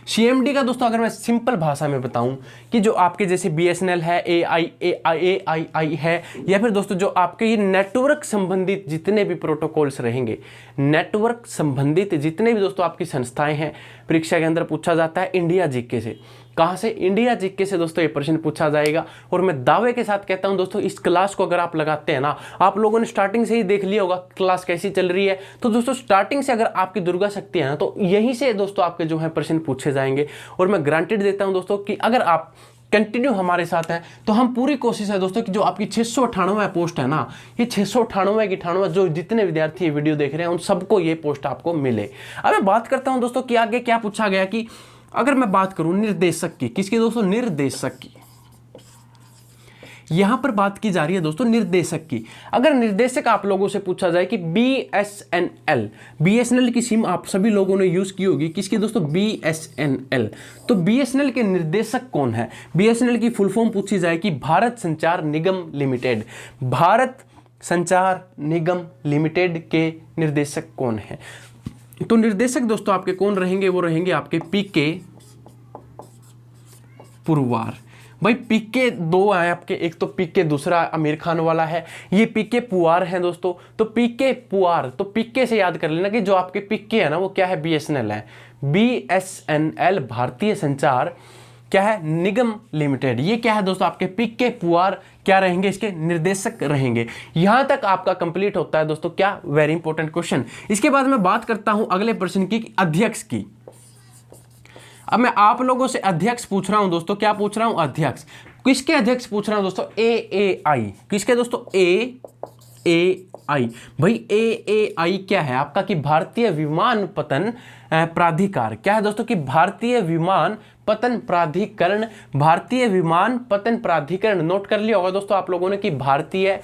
CMD का दोस्तों अगर मैं सिंपल भाषा में बताऊं कि जो आपके जैसे BSNL है, AII है, या फिर दोस्तों जो आपके ये नेटवर्क संबंधित जितने भी प्रोटोकॉल्स रहेंगे, नेटवर्क संबंधित जितने भी दोस्तों आपकी संस्थाएं हैं, परीक्षा के अंदर पूछा जाता है इंडिया जीके से। कहाँ से? इंडिया जीके से दोस्तों ये प्रश्न पूछा जाएगा। और मैं दावे के साथ कहता हूं दोस्तों, इस क्लास को अगर आप लगाते हैं ना, आप लोगों ने स्टार्टिंग से ही देख लिया होगा क्लास कैसी चल रही है। तो दोस्तों स्टार्टिंग से अगर आपकी दुर्गा शक्ति है ना, तो यहीं से दोस्तों आपके जो है प्रश्न पूछे जाएंगे। और मैं गारंटेड देता हूं दोस्तों कि अगर आप कंटिन्यू हमारे साथ हैं तो हम पूरी कोशिश है दोस्तों कि जो आपकी 698 पोस्ट है ना, ये 698 की 98 जो जितने विद्यार्थी वीडियो देख रहे हैं उन सबको ये पोस्ट आपको मिले। अब मैं बात करता हूं दोस्तों कि आगे क्या पूछा गया कि अगर मैं बात करूं निर्देशक की, किसकी दोस्तों? निर्देशक की। यहां पर बात की जा रही है दोस्तों निर्देशक की। अगर निर्देशक आप लोगों से पूछा जाए कि BSNL की सिम आप सभी लोगों ने यूज की होगी, किसकी दोस्तों? BSNL। तो BSNL के निर्देशक कौन है? BSNL की फुल फॉर्म पूछी जाए कि भारत संचार निगम लिमिटेड। भारत संचार निगम लिमिटेड के निर्देशक कौन है? तो निर्देशक दोस्तों आपके कौन रहेंगे? वो रहेंगे आपके PK पुरवार। भाई PK 2 है आपके, एक तो PK दूसरा आमिर खान वाला है, ये PK पुवार है दोस्तों। तो PK पुवार, तो PK से याद कर लेना कि जो आपके PK है ना वो क्या है? BSNL है। BSNL भारतीय संचार क्या है? निगम लिमिटेड। ये क्या है दोस्तों? आपके PK पुवार क्या रहेंगे? इसके निर्देशक रहेंगे। यहां तक आपका कंप्लीट होता है दोस्तों क्या? Very important question. इसके बाद मैं बात करता हूं अगले प्रश्न की, अध्यक्ष की। अब मैं आप लोगों से अध्यक्ष पूछ रहा हूं दोस्तों, क्या पूछ रहा हूं? अध्यक्ष। किसके अध्यक्ष पूछ रहा हूं दोस्तों? AAI। किसके दोस्तों? AAI। भाई AAI क्या है आपका? कि भारतीय विमानपत्तन प्राधिकार। क्या है दोस्तों? कि भारतीय विमानपत्तन प्राधिकरण। भारतीय विमानपत्तन प्राधिकरण। नोट कर लिया होगा दोस्तों आप लोगों ने कि भारतीय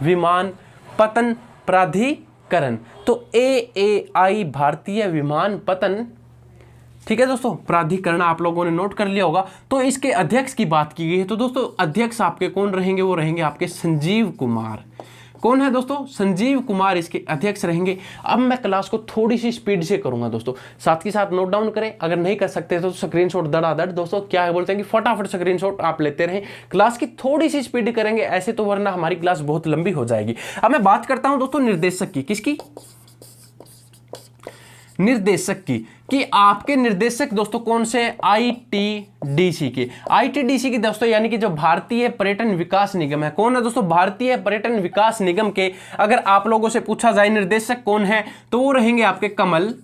विमानपत्तन प्राधिकरण। तो AAI भारतीय विमानपत्तन ठीक है दोस्तों, प्राधिकरण आप लोगों ने नोट कर लिया होगा। तो इसके अध्यक्ष की बात की गई है, तो दोस्तों अध्यक्ष आपके कौन रहेंगे, वो रहेंगे आपके संजीव कुमार। कौन है दोस्तों, संजीव कुमार इसके अध्यक्ष रहेंगे। अब मैं क्लास को थोड़ी सी स्पीड से करूंगा दोस्तों, साथ के साथ नोट डाउन करें, अगर नहीं कर सकते तो स्क्रीनशॉट धड़ाधड़ दोस्तों क्या बोलते हैं कि फटाफट स्क्रीनशॉट आप लेते रहें। क्लास की थोड़ी सी स्पीड करेंगे ऐसे तो, वरना हमारी क्लास बहुत लंबी हो जाएगी। अब मैं बात करता हूं दोस्तों निर्देशक की, किसकी, निर्देशक की, कि आपके निर्देशक दोस्तों कौन से, आईटीडीसी के। आईटीडीसी की दोस्तों यानी कि जो भारतीय पर्यटन विकास निगम है, कौन है दोस्तों, भारतीय पर्यटन विकास निगम के अगर आप लोगों से पूछा जाए निर्देशक कौन है, तो वो रहेंगे आपके कमल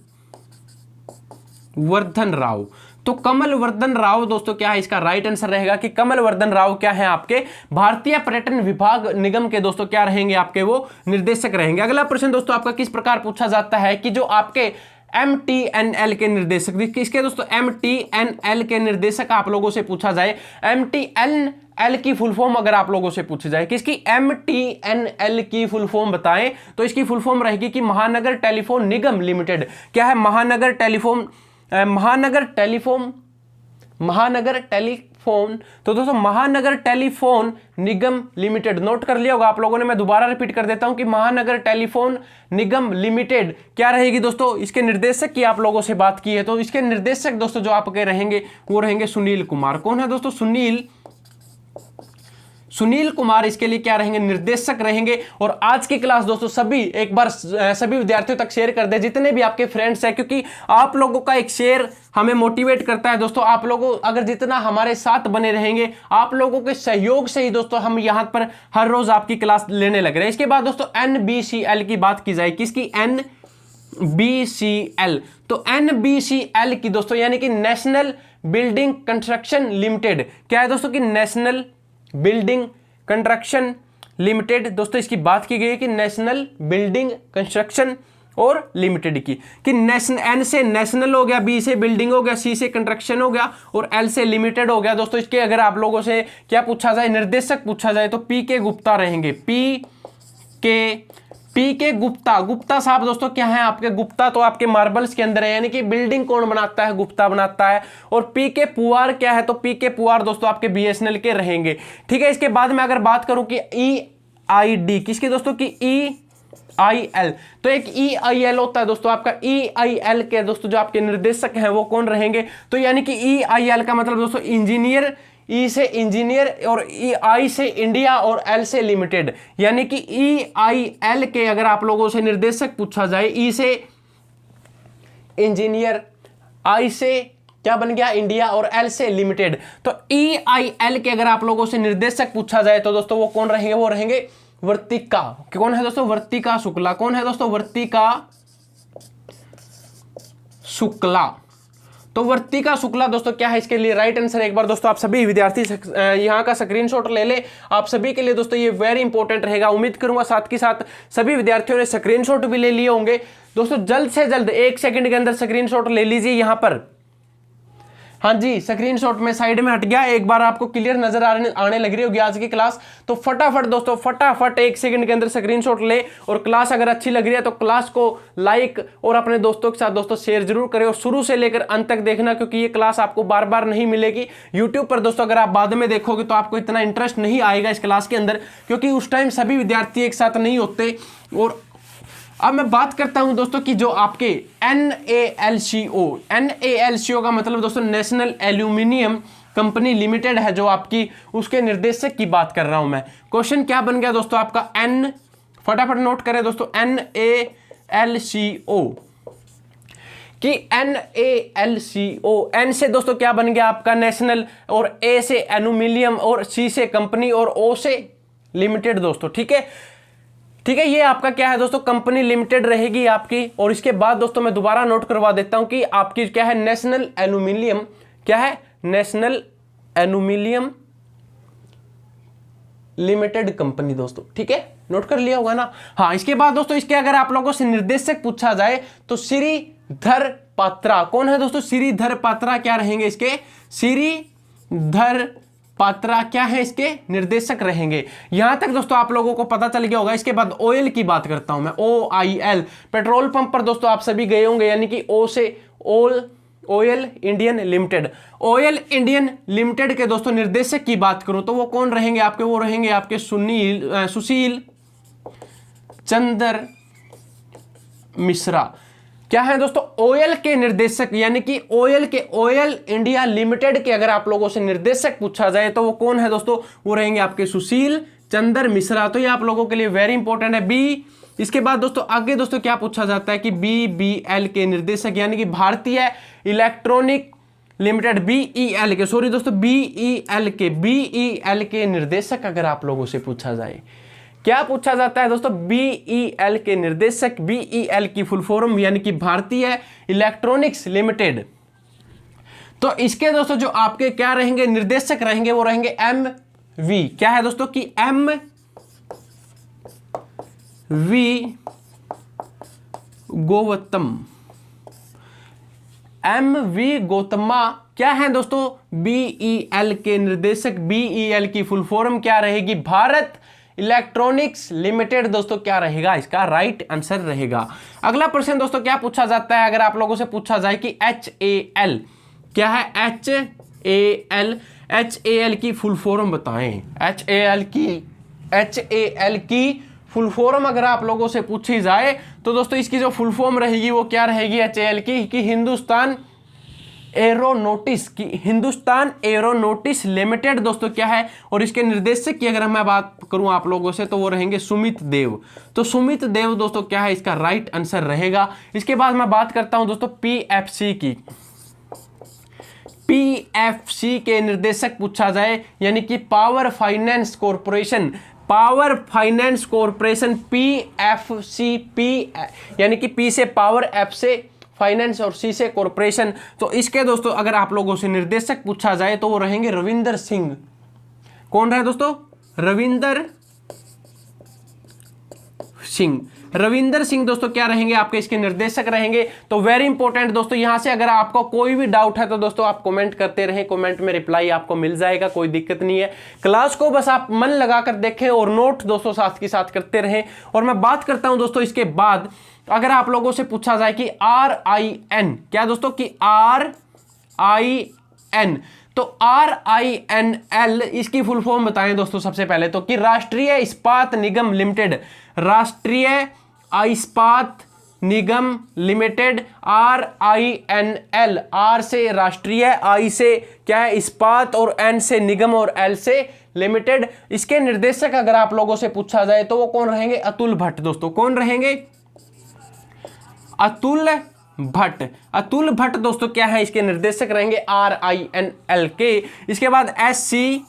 वर्धन राव। तो कमल वर्धन राव दोस्तों क्या है, इसका राइट आंसर रहेगा कि कमल वर्धन राव क्या है, आपके भारतीय पर्यटन विभाग निगम के दोस्तों क्या रहेंगे, आपके वो निर्देशक रहेंगे। अगला प्रश्न दोस्तों आपका किस प्रकार पूछा जाता है कि जो आपके MTNL के निर्देशक, किसके दोस्तों, MTNL के निर्देशक आप लोगों से पूछा जाए, MTNL की फुल फॉर्म अगर आप लोगों से पूछी जाए, किसकी, MTNL की फुल फॉर्म बताएं, तो इसकी फुल फॉर्म रहेगी कि महानगर टेलीफोन निगम लिमिटेड। क्या है, महानगर टेलीफोन तो दोस्तों महानगर टेलीफोन निगम लिमिटेड। नोट कर लिया होगा आप लोगों ने, मैं दोबारा रिपीट कर देता हूं कि महानगर टेलीफोन निगम लिमिटेड क्या रहेगी दोस्तों, इसके निर्देशक की आप लोगों से बात की है, तो इसके निर्देशक दोस्तों जो आपके रहेंगे वो रहेंगे सुनील कुमार। कौन है दोस्तों, सुनील कुमार इसके लिए क्या रहेंगे, निर्देशक रहेंगे। और आज की क्लास दोस्तों सभी एक बार सभी विद्यार्थियों तक शेयर कर दे, जितने भी आपके फ्रेंड्स हैं, क्योंकि आप लोगों का एक शेयर हमें मोटिवेट करता है दोस्तों। आप लोगों अगर जितना हमारे साथ बने रहेंगे, आप लोगों के सहयोग से ही दोस्तों हम यहां पर हर रोज आपकी क्लास लेने लग रहे हैं। इसके बाद दोस्तों NBCL की बात की जाए, किसकी, NBCL। तो NBCL की दोस्तों यानी कि नेशनल बिल्डिंग कंस्ट्रक्शन लिमिटेड, क्या है दोस्तों, कि नेशनल बिल्डिंग कंस्ट्रक्शन लिमिटेड। दोस्तों इसकी बात की गई है कि नेशनल बिल्डिंग कंस्ट्रक्शन और लिमिटेड की, कि N से नेशनल हो गया, B से बिल्डिंग हो गया, C से कंस्ट्रक्शन हो गया और L से लिमिटेड हो गया। दोस्तों इसके अगर आप लोगों से क्या पूछा जाए, निर्देशक पूछा जाए, तो PK गुप्ता रहेंगे, PK गुप्ता साहब दोस्तों क्या है आपके, गुप्ता तो आपके मार्बल्स के अंदर है, यानी कि बिल्डिंग कौन बनाता है, गुप्ता बनाता है। और PK पुआर क्या है, तो PK पुआर दोस्तों आपके BSNL के रहेंगे। ठीक है, इसके बाद में अगर बात करूं कि EID किसकी दोस्तों, की EIL, तो एक EIL होता है दोस्तों आपका, EIL के दोस्तों जो आपके निर्देशक हैं वो कौन रहेंगे, तो यानी कि EIL का मतलब दोस्तों इंजीनियर, E से इंजीनियर और I से इंडिया और L से लिमिटेड, यानी कि EIL के अगर आप लोगों से निर्देशक पूछा जाए, E से इंजीनियर, I से क्या बन गया, इंडिया और L से लिमिटेड। तो EIL के अगर आप लोगों से निर्देशक पूछा जाए तो दोस्तों वो कौन रहेंगे, वो रहेंगे वर्तिका। कौन है दोस्तों, वर्तिका शुक्ला। कौन है दोस्तों, वर्तिका शुक्ला। तो वर्तिका शुक्ला दोस्तों क्या है इसके लिए राइट आंसर। एक बार दोस्तों आप सभी विद्यार्थी यहाँ का स्क्रीनशॉट ले ले, आप सभी के लिए दोस्तों ये वेरी इंपॉर्टेंट रहेगा। उम्मीद करूंगा साथ के साथ सभी विद्यार्थियों ने स्क्रीनशॉट भी ले लिए होंगे। दोस्तों जल्द से जल्द 1 सेकंड के अंदर स्क्रीनशॉट ले लीजिए यहाँ पर। हाँ जी, स्क्रीनशॉट में साइड में हट गया, एक बार आपको क्लियर नजर आने लग रही होगी आज की क्लास। तो फटाफट दोस्तों, फटाफट 1 सेकंड के अंदर स्क्रीनशॉट ले, और क्लास अगर अच्छी लग रही है तो क्लास को लाइक और अपने दोस्तों के साथ दोस्तों शेयर जरूर करें, और शुरू से लेकर अंत तक देखना, क्योंकि ये क्लास आपको बार बार नहीं मिलेगी यूट्यूब पर दोस्तों। अगर आप बाद में देखोगे तो आपको इतना इंटरेस्ट नहीं आएगा इस क्लास के अंदर, क्योंकि उस टाइम सभी विद्यार्थी एक साथ नहीं होते। और अब मैं बात करता हूं दोस्तों कि जो आपके NALCO का मतलब दोस्तों नेशनल एल्यूमिनियम कंपनी लिमिटेड है जो आपकी, उसके निर्देशक की बात कर रहा हूं मैं। क्वेश्चन क्या बन गया दोस्तों आपका, फटाफट नोट करें दोस्तों, NALCO कि NALCO, N से दोस्तों क्या बन गया आपका नेशनल, और A से एल्यूमिनियम, और C से कंपनी, और O से लिमिटेड दोस्तों। ठीक है, ये आपका क्या है दोस्तों, कंपनी लिमिटेड रहेगी आपकी। और इसके बाद दोस्तों मैं दोबारा नोट करवा देता हूं कि आपकी क्या है, नेशनल एल्यूमिनियम, क्या है, नेशनल एल्यूमिनियम लिमिटेड कंपनी दोस्तों। ठीक है, नोट कर लिया होगा ना। हाँ, इसके बाद दोस्तों इसके अगर आप लोगों से निर्देशक पूछा जाए तो श्रीधर पात्रा। कौन है दोस्तों, श्रीधर पात्रा क्या रहेंगे इसके, श्रीधर पात्रा क्या है इसके निर्देशक रहेंगे। यहां तक दोस्तों आप लोगों को पता चल गया होगा। इसके बाद ऑयल की बात करता हूं मैं, OIL, पेट्रोल पंप पर दोस्तों आप सभी गए होंगे, यानी कि O से all, oil Indian limited. Oil Indian limited के दोस्तों निर्देशक की बात करूं तो वो कौन रहेंगे आपके, वो रहेंगे आपके सुशील चंद्र मिश्रा। क्या है दोस्तों, ऑयल के निर्देशक, यानी कि ऑयल इंडिया लिमिटेड के अगर आप लोगों से निर्देशक पूछा जाए तो वो कौन है दोस्तों, वो रहेंगे आपके सुशील चंद्र मिश्रा। तो ये आप लोगों के लिए वेरी इंपॉर्टेंट है बी। इसके बाद दोस्तों आगे दोस्तों क्या पूछा जाता है कि BBL के निर्देशक, यानी कि भारतीय इलेक्ट्रॉनिक लिमिटेड, BEL के, सॉरी दोस्तों BEL के निर्देशक अगर आप लोगों से पूछा जाए, क्या पूछा जाता है दोस्तों, BEL के निर्देशक। BEL की फुल फॉर्म यानी कि भारतीय इलेक्ट्रॉनिक्स लिमिटेड। तो इसके दोस्तों जो आपके क्या रहेंगे निर्देशक रहेंगे, वो रहेंगे MV। क्या है दोस्तों कि MV गौतम, MV गौतमा। क्या है दोस्तों, BEL के निर्देशक। BEL की फुल फॉर्म क्या रहेगी, भारत इलेक्ट्रॉनिक्स लिमिटेड। दोस्तों क्या रहेगा, इसका राइट आंसर रहेगा। अगला प्रश्न दोस्तों क्या पूछा जाता है, अगर आप लोगों से पूछा जाए कि HAL क्या है, HAL की फुल फॉर्म बताएं। HAL की फुल फॉर्म अगर आप लोगों से पूछी जाए तो दोस्तों इसकी जो फुल फॉर्म रहेगी वो क्या रहेगी, HAL की हिंदुस्तान एरोनॉटिक्स लिमिटेड। दोस्तों क्या है, और इसके निर्देशक की अगर मैं बात करूं आप लोगों से तो वो रहेंगे सुमित देव। तो सुमित देव दोस्तों क्या है, इसका राइट आंसर रहेगा। इसके बाद मैं बात करता हूं दोस्तों PFC की। PFC के निर्देशक पूछा जाए, यानी कि पावर फाइनेंस कॉर्पोरेशन, PFC, यानी कि P से पावर, F से फाइनेंस और C से कॉर्पोरेशन। तो इसके दोस्तों अगर आप लोगों से निर्देशक पूछा जाए तो वो रहेंगे रविंदर सिंह। कौन रहे दोस्तों, रविंदर सिंह दोस्तों क्या रहेंगे आपके इसके निर्देशक रहेंगे। तो वेरी इंपॉर्टेंट दोस्तों, यहां से अगर आपको कोई भी डाउट है तो दोस्तों आप कमेंट करते रहें, कमेंट में रिप्लाई आपको मिल जाएगा, कोई दिक्कत नहीं है। क्लास को बस आप मन लगाकर देखें और नोट दोस्तों साथ के साथ करते रहें। और मैं बात करता हूं दोस्तों इसके बाद, अगर आप लोगों से पूछा जाए कि RIN क्या दोस्तों, कि RIN, तो RINL इसकी फुल फॉर्म बताएं दोस्तों सबसे पहले तो, कि राष्ट्रीय इस्पात निगम लिमिटेड। राष्ट्रीय इस्पात निगम लिमिटेड, RINL। R से राष्ट्रीय, I से क्या है इस्पात, और N से निगम, और L से लिमिटेड। इसके निर्देशक अगर आप लोगों से पूछा जाए तो वो कौन रहेंगे, अतुल भट्ट। दोस्तों कौन रहेंगे, अतुल भट्ट दोस्तों क्या है इसके निर्देशक रहेंगे, RINL के। इसके बाद SCI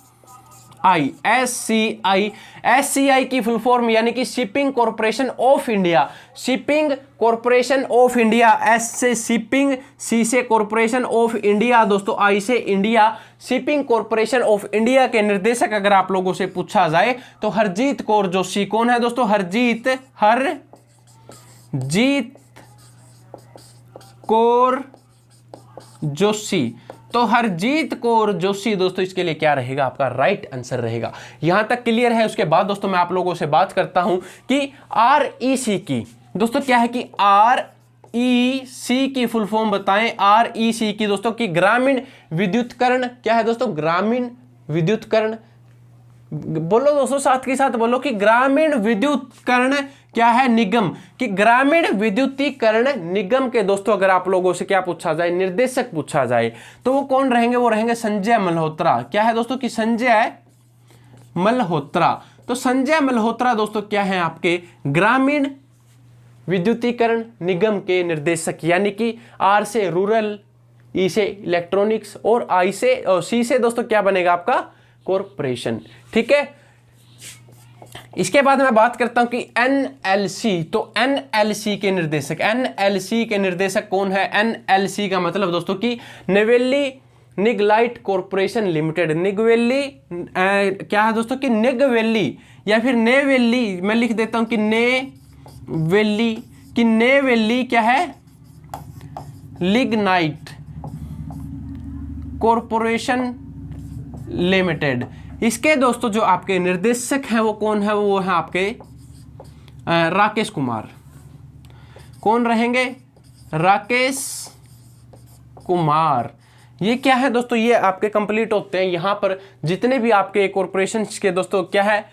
की फुल फॉर्म, यानी कि shipping corporation of India. S से शिपिंग, C से कॉर्पोरेशन ऑफ इंडिया, दोस्तों I से India, shipping corporation of India के निर्देशक अगर आप लोगों से पूछा जाए तो हरजीत कौर जोशी। कौन है दोस्तों, हरजीत कौर जोशी। तो हरजीत कौर जोशी दोस्तों इसके लिए क्या रहेगा, आपका राइट आंसर रहेगा। यहां तक क्लियर है। उसके बाद दोस्तों मैं आप लोगों से बात करता हूं कि REC की। दोस्तों क्या है कि REC की फुल फॉर्म बताएं। REC की दोस्तों की ग्रामीण विद्युतीकरण, क्या है दोस्तों, ग्रामीण विद्युतीकरण। बोलो दोस्तों साथ के साथ बोलो कि ग्रामीण विद्युतीकरण क्या है, निगम। कि ग्रामीण विद्युतीकरण निगम के दोस्तों अगर आप लोगों से क्या पूछा जाए, निर्देशक पूछा जाए तो वो कौन रहेंगे, वो रहेंगे संजय मल्होत्रा। क्या है दोस्तों कि संजय मल्होत्रा। तो संजय मल्होत्रा दोस्तों क्या है आपके ग्रामीण विद्युतीकरण निगम के निर्देशक, यानी कि R से रूरल, E से इलेक्ट्रॉनिक्स, और I से और C से दोस्तों क्या बनेगा आपका कॉर्पोरेशन। ठीक है। इसके बाद मैं बात करता हूं कि NLC। तो NLC के निर्देशक कौन है। NLC का मतलब दोस्तों कि नवेली निगलाइट कॉर्पोरेशन लिमिटेड। निगवेली क्या है दोस्तों कि निगवेली या फिर नेवेली, मैं लिख देता हूं कि नेवेली क्या है, लिग्नाइट कॉर्पोरेशन लिमिटेड। इसके दोस्तों जो आपके निर्देशक हैं वो कौन है, वो है आपके राकेश कुमार। कौन रहेंगे, राकेश कुमार। ये क्या है दोस्तों, ये आपके कंप्लीट होते हैं। यहाँ पर जितने भी आपके कॉर्पोरेशन के दोस्तों क्या है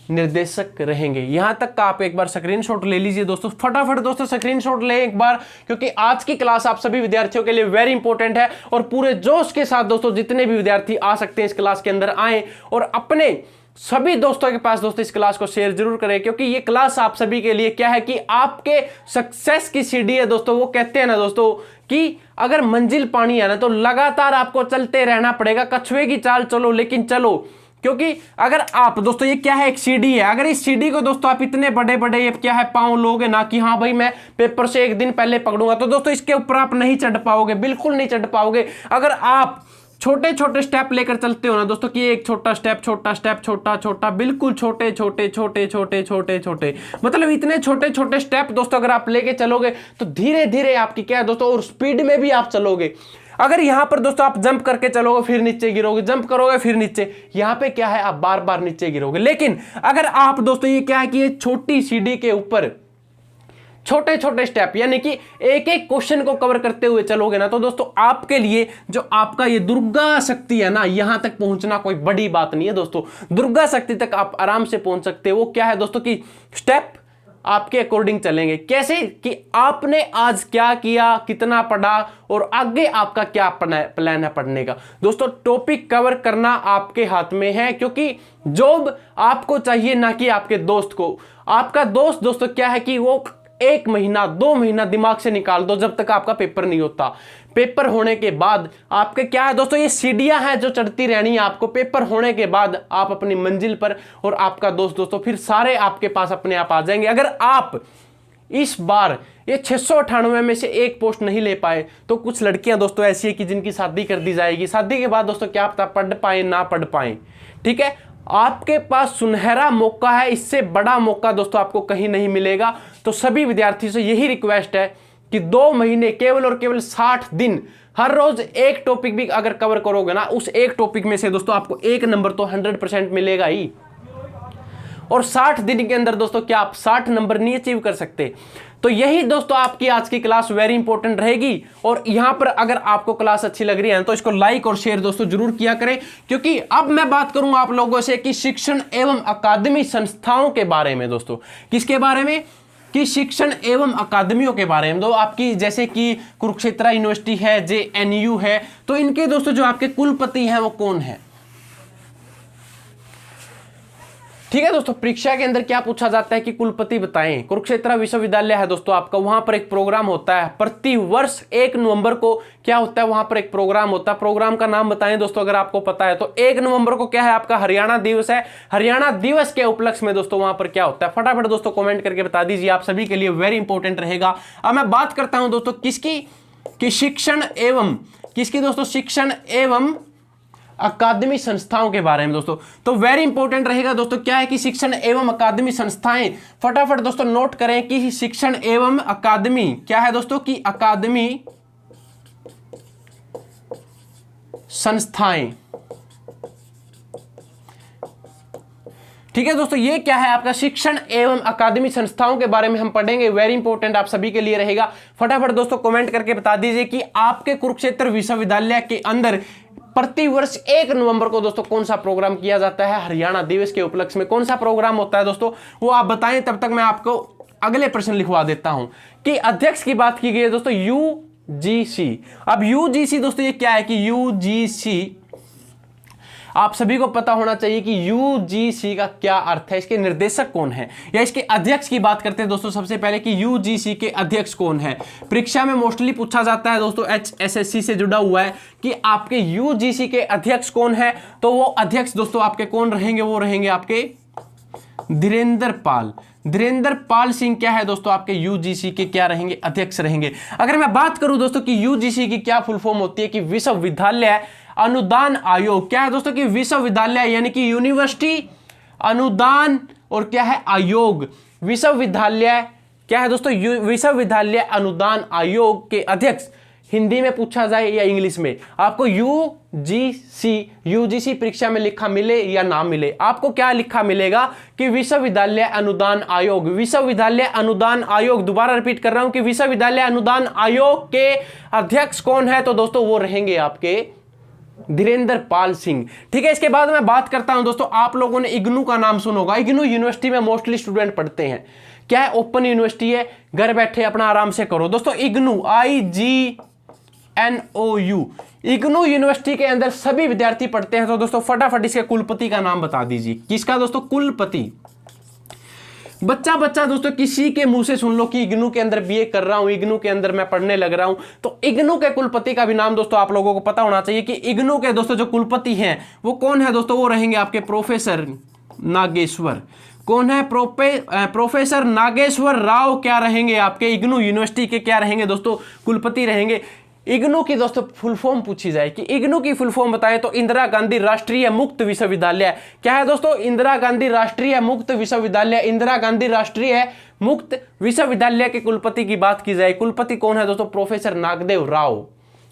निर्देशक रहेंगे। यहां तक का आप एक बार स्क्रीनशॉट ले लीजिए दोस्तों, फटाफट दोस्तों स्क्रीनशॉट ले एक बार, क्योंकि आज की क्लास आप सभी विद्यार्थियों के लिए वेरी इंपॉर्टेंट है। और पूरे जोश के साथ दोस्तों जितने भी विद्यार्थी आ सकते हैं इस क्लास के अंदर आए और अपने सभी दोस्तों के पास दोस्तों इस क्लास को शेयर जरूर करें, क्योंकि ये क्लास आप सभी के लिए क्या है कि आपके सक्सेस की सीढ़ी है दोस्तों। वो कहते हैं ना दोस्तों कि अगर मंजिल पानी है ना तो लगातार आपको चलते रहना पड़ेगा, कछुए की चाल चलो लेकिन चलो। क्योंकि अगर आप दोस्तों, ये क्या है एक सीढ़ी है, अगर इस सीढ़ी को दोस्तों आप इतने बड़े बड़े ये क्या है पांव लोगे ना कि हाँ भाई मैं पेपर से एक दिन पहले पकड़ूंगा, तो दोस्तों इसके ऊपर आप नहीं चढ़ पाओगे, बिल्कुल नहीं चढ़ पाओगे। अगर आप छोटे छोटे स्टेप लेकर चलते हो ना दोस्तों कि एक छोटा स्टेप छोटा छोटा बिल्कुल छोटे छोटे छोटे छोटे छोटे छोटे, मतलब इतने छोटे छोटे स्टेप दोस्तों अगर आप लेके चलोगे तो धीरे धीरे आपकी क्या है दोस्तों, और स्पीड में भी आप चलोगे। अगर यहां पर दोस्तों आप जंप करके चलोगे फिर नीचे गिरोगे, जंप करोगे फिर नीचे, यहां पे क्या है आप बार बार नीचे गिरोगे। लेकिन अगर आप दोस्तों ये क्या है कि ये छोटी सीढ़ी के ऊपर छोटे छोटे स्टेप यानी कि एक एक क्वेश्चन को कवर करते हुए चलोगे ना, तो दोस्तों आपके लिए जो आपका ये दुर्गा शक्ति है ना, यहां तक पहुंचना कोई बड़ी बात नहीं है दोस्तों। दुर्गा शक्ति तक आप आराम से पहुंच सकते हो। वो क्या है दोस्तों कि स्टेप आपके अकॉर्डिंग चलेंगे। कैसे कि आपने आज क्या किया, कितना पढ़ा और आगे आपका क्या प्लान है पढ़ने का। दोस्तों टॉपिक कवर करना आपके हाथ में है, क्योंकि जॉब आपको चाहिए ना कि आपके दोस्त को। आपका दोस्त दोस्तों क्या है कि वो 1 महीना 2 महीना दिमाग से निकाल दो जब तक आपका पेपर नहीं होता। पेपर होने के बाद आपके क्या है दोस्तों, ये सीढ़ियां हैं जो चढ़ती रहनी है आपको। पेपर होने के बाद आप अपनी मंजिल पर और आपका दोस्त दोस्तों फिर सारे आपके पास अपने आप आ जाएंगे। अगर आप इस बार ये 698 में से एक पोस्ट नहीं ले पाए तो कुछ लड़कियां दोस्तों ऐसी है कि जिनकी शादी कर दी जाएगी। शादी के बाद दोस्तों क्या पता पढ़ पाए ना पढ़ पाए। ठीक है, आपके पास सुनहरा मौका है, इससे बड़ा मौका दोस्तों आपको कहीं नहीं मिलेगा। तो सभी विद्यार्थियों से यही रिक्वेस्ट है कि 2 महीने केवल और केवल 60 दिन हर रोज एक टॉपिक भी अगर कवर करोगे ना, उस एक टॉपिक में से दोस्तों आपको 1 नंबर तो 100% मिलेगा ही। और 60 दिन के अंदर दोस्तों क्या आप 60 नंबर नहीं अचीव कर सकते? तो यही दोस्तों आपकी आज की क्लास वेरी इंपॉर्टेंट रहेगी। और यहां पर अगर आपको क्लास अच्छी लग रही है तो इसको लाइक और शेयर दोस्तों जरूर किया करें, क्योंकि अब मैं बात करूंगा आप लोगों से कि शिक्षण एवं अकादमी संस्थाओं के बारे में। दोस्तों किसके बारे में? कि शिक्षण एवं अकादमियों के बारे में। तो आपकी जैसे कि कुरुक्षेत्र यूनिवर्सिटी है, JNU है, तो इनके दोस्तों जो आपके कुलपति हैं वो कौन है? ठीक है दोस्तों, परीक्षा के अंदर क्या पूछा जाता है कि कुलपति बताएं। कुरुक्षेत्र विश्वविद्यालय है दोस्तों आपका, वहां पर एक प्रोग्राम होता है प्रति वर्ष 1 नवंबर को। क्या होता है वहां पर एक प्रोग्राम होता है, प्रोग्राम का नाम बताएं दोस्तों अगर आपको पता है तो। 1 नवंबर को क्या है आपका हरियाणा दिवस है। हरियाणा दिवस के उपलक्ष्य में दोस्तों वहां पर क्या होता है, फटाफट दोस्तों कमेंट करके बता दीजिए, आप सभी के लिए वेरी इंपॉर्टेंट रहेगा। अब मैं बात करता हूं दोस्तों किसकी, कि शिक्षण एवं किसकी दोस्तों, शिक्षण एवं अकादमी संस्थाओं के बारे में दोस्तों। तो वेरी इंपॉर्टेंट रहेगा दोस्तों क्या है कि शिक्षण एवं अकादमी संस्थाएं। फटाफट दोस्तों नोट करें कि शिक्षण एवं अकादमी क्या है दोस्तों, कि अकादमी संस्थाएं। ठीक है दोस्तों, ये क्या है आपका शिक्षण एवं अकादमी संस्थाओं के बारे में हम पढ़ेंगे। वेरी इंपॉर्टेंट आप सभी के लिए रहेगा। फटाफट दोस्तों कमेंट करके बता दीजिए कि आपके कुरुक्षेत्र विश्वविद्यालय के अंदर प्रति वर्ष 1 नवंबर को दोस्तों कौन सा प्रोग्राम किया जाता है। हरियाणा दिवस के उपलक्ष्य में कौन सा प्रोग्राम होता है दोस्तों, वो आप बताएं। तब तक मैं आपको अगले प्रश्न लिखवा देता हूं कि अध्यक्ष की बात की गई है दोस्तों UGC। अब UGC दोस्तों ये क्या है कि UGC आप सभी को पता होना चाहिए कि UGC का क्या अर्थ है, इसके निर्देशक कौन है, या इसके अध्यक्ष की बात करते हैं दोस्तों। सबसे पहले कि UGC के अध्यक्ष कौन है, परीक्षा में मोस्टली पूछा जाता है दोस्तों, HSSC से जुड़ा हुआ है कि आपके UGC के अध्यक्ष कौन है। तो वो अध्यक्ष दोस्तों आपके कौन रहेंगे, वो रहेंगे आपके धीरेंद्र पाल सिंह क्या है दोस्तों, आपके UGC के क्या रहेंगे, अध्यक्ष रहेंगे। अगर मैं बात करूं दोस्तों कि UGC की क्या फुल फॉर्म होती है, कि विश्वविद्यालय अनुदान आयोग। क्या है दोस्तों कि विश्वविद्यालय यानी कि यूनिवर्सिटी अनुदान और क्या है आयोग। विश्वविद्यालय क्या है दोस्तों, विश्वविद्यालय अनुदान आयोग के अध्यक्ष हिंदी में पूछा जाए या इंग्लिश में, आपको यूजीसी परीक्षा में लिखा मिले या ना मिले, आपको क्या लिखा मिलेगा कि विश्वविद्यालय अनुदान आयोग। विश्वविद्यालय अनुदान आयोग, दोबारा रिपीट कर रहा हूं कि विश्वविद्यालय अनुदान आयोग के अध्यक्ष कौन है, तो दोस्तों वो रहेंगे आपके धीरेंद्र पाल सिंह। ठीक है, इसके बाद मैं बात करता हूं दोस्तों, आप लोगों ने इग्नू का नाम सुना होगा। इग्नू यूनिवर्सिटी में मोस्टली स्टूडेंट पढ़ते हैं। क्या है? ओपन यूनिवर्सिटी है, घर बैठे अपना आराम से करो दोस्तों। इग्नू IGNOU, इग्नू यूनिवर्सिटी के अंदर सभी विद्यार्थी पढ़ते हैं। तो दोस्तों फटाफट इसके कुलपति का नाम बता दीजिए। किसका दोस्तों? कुलपति। बच्चा दोस्तों किसी के मुंह से सुन लो कि इग्नू के अंदर बीए कर रहा हूं, इग्नू के अंदर मैं पढ़ने लग रहा हूं, तो इग्नू के कुलपति का भी नाम दोस्तों आप लोगों को पता होना चाहिए कि इग्नू के दोस्तों जो कुलपति हैं वो कौन है दोस्तों? वो रहेंगे आपके प्रोफेसर नागेश्वर। कौन है? प्रोफेसर नागेश्वर राव क्या रहेंगे? आपके इग्नू यूनिवर्सिटी के क्या रहेंगे दोस्तों? कुलपति रहेंगे। इग्नू की दोस्तों फुल फॉर्म पूछी जाए कि इग्नू की फुल फॉर्म बताएं तो इंदिरा गांधी राष्ट्रीय मुक्त विश्वविद्यालय। क्या है दोस्तों? इंदिरा गांधी राष्ट्रीय मुक्त विश्वविद्यालय। इंदिरा गांधी राष्ट्रीय मुक्त विश्वविद्यालय के कुलपति की बात की जाए, कुलपति कौन है दोस्तों? प्रोफेसर नागदेव राव।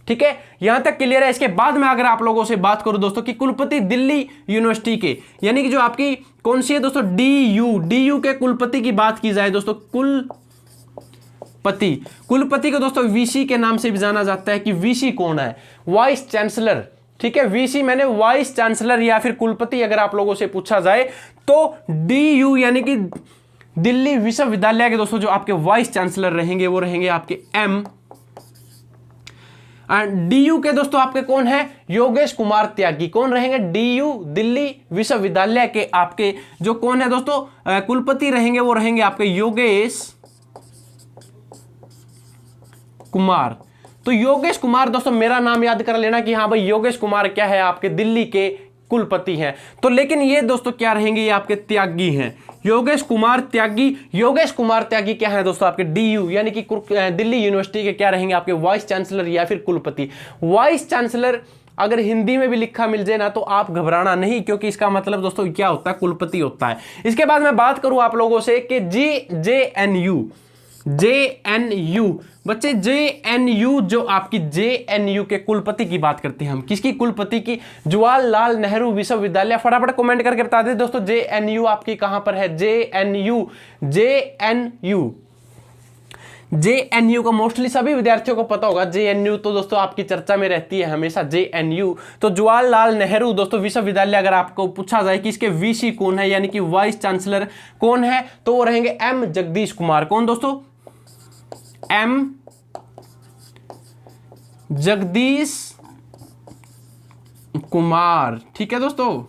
ठीक है, यहां तक क्लियर है। इसके बाद में अगर आप लोगों से बात करूं दोस्तों कि कुलपति दिल्ली यूनिवर्सिटी के, यानी कि जो आपकी कौन सी है दोस्तों? DU के कुलपति की बात की जाए दोस्तों, कुलपति को दोस्तों वीसी के नाम से भी जाना जाता है कि वीसी कौन है? Vice chancellor. ठीक है, वीसी मैंने वाइस चांसलर या फिर कुलपति अगर आप लोगों से पूछा जाए तो DU यानी कि दिल्ली विश्वविद्यालय के दोस्तों जो आपके वाइस चांसलर रहेंगे वो रहेंगे आपके M। DU के दोस्तों आपके कौन है? योगेश कुमार त्यागी। कौन रहेंगे? DU दिल्ली विश्वविद्यालय के आपके जो कौन है दोस्तों? कुलपति रहेंगे वो रहेंगे आपके योगेश कुमार। तो योगेश कुमार दोस्तों मेरा नाम याद कर लेना कि हाँ भाई योगेश कुमार क्या है? आपके दिल्ली के कुलपति हैं। तो लेकिन ये दोस्तों क्या रहेंगे? ये आपके त्यागी हैं, योगेश कुमार त्यागी। योगेश कुमार त्यागी क्या है दोस्तों? आपके DU यानी कि दिल्ली यूनिवर्सिटी के क्या रहेंगे? आपके वाइस चांसलर या फिर कुलपति। वाइस चांसलर अगर हिंदी में भी लिखा मिल जाए ना तो आप घबराना नहीं, क्योंकि इसका मतलब दोस्तों क्या होता है? कुलपति होता है। इसके बाद मैं बात करूं आप लोगों से कि JNU बच्चे, JNU जो आपकी JNU के कुलपति की बात करते हैं हम। किसकी कुलपति की? जवाहरलाल नेहरू विश्वविद्यालय। फटाफट कमेंट करके बता दे दोस्तों JNU आपकी कहां पर है? JNU को मोस्टली सभी विद्यार्थियों को पता होगा। JNU तो दोस्तों आपकी चर्चा में रहती है हमेशा JNU। तो जवाहरलाल नेहरू दोस्तों विश्वविद्यालय अगर आपको पूछा जाए कि इसके VC कौन है यानी कि वाइस चांसलर कौन है, तो वो रहेंगे M जगदीश कुमार। कौन दोस्तों? M जगदीश कुमार। ठीक है दोस्तों,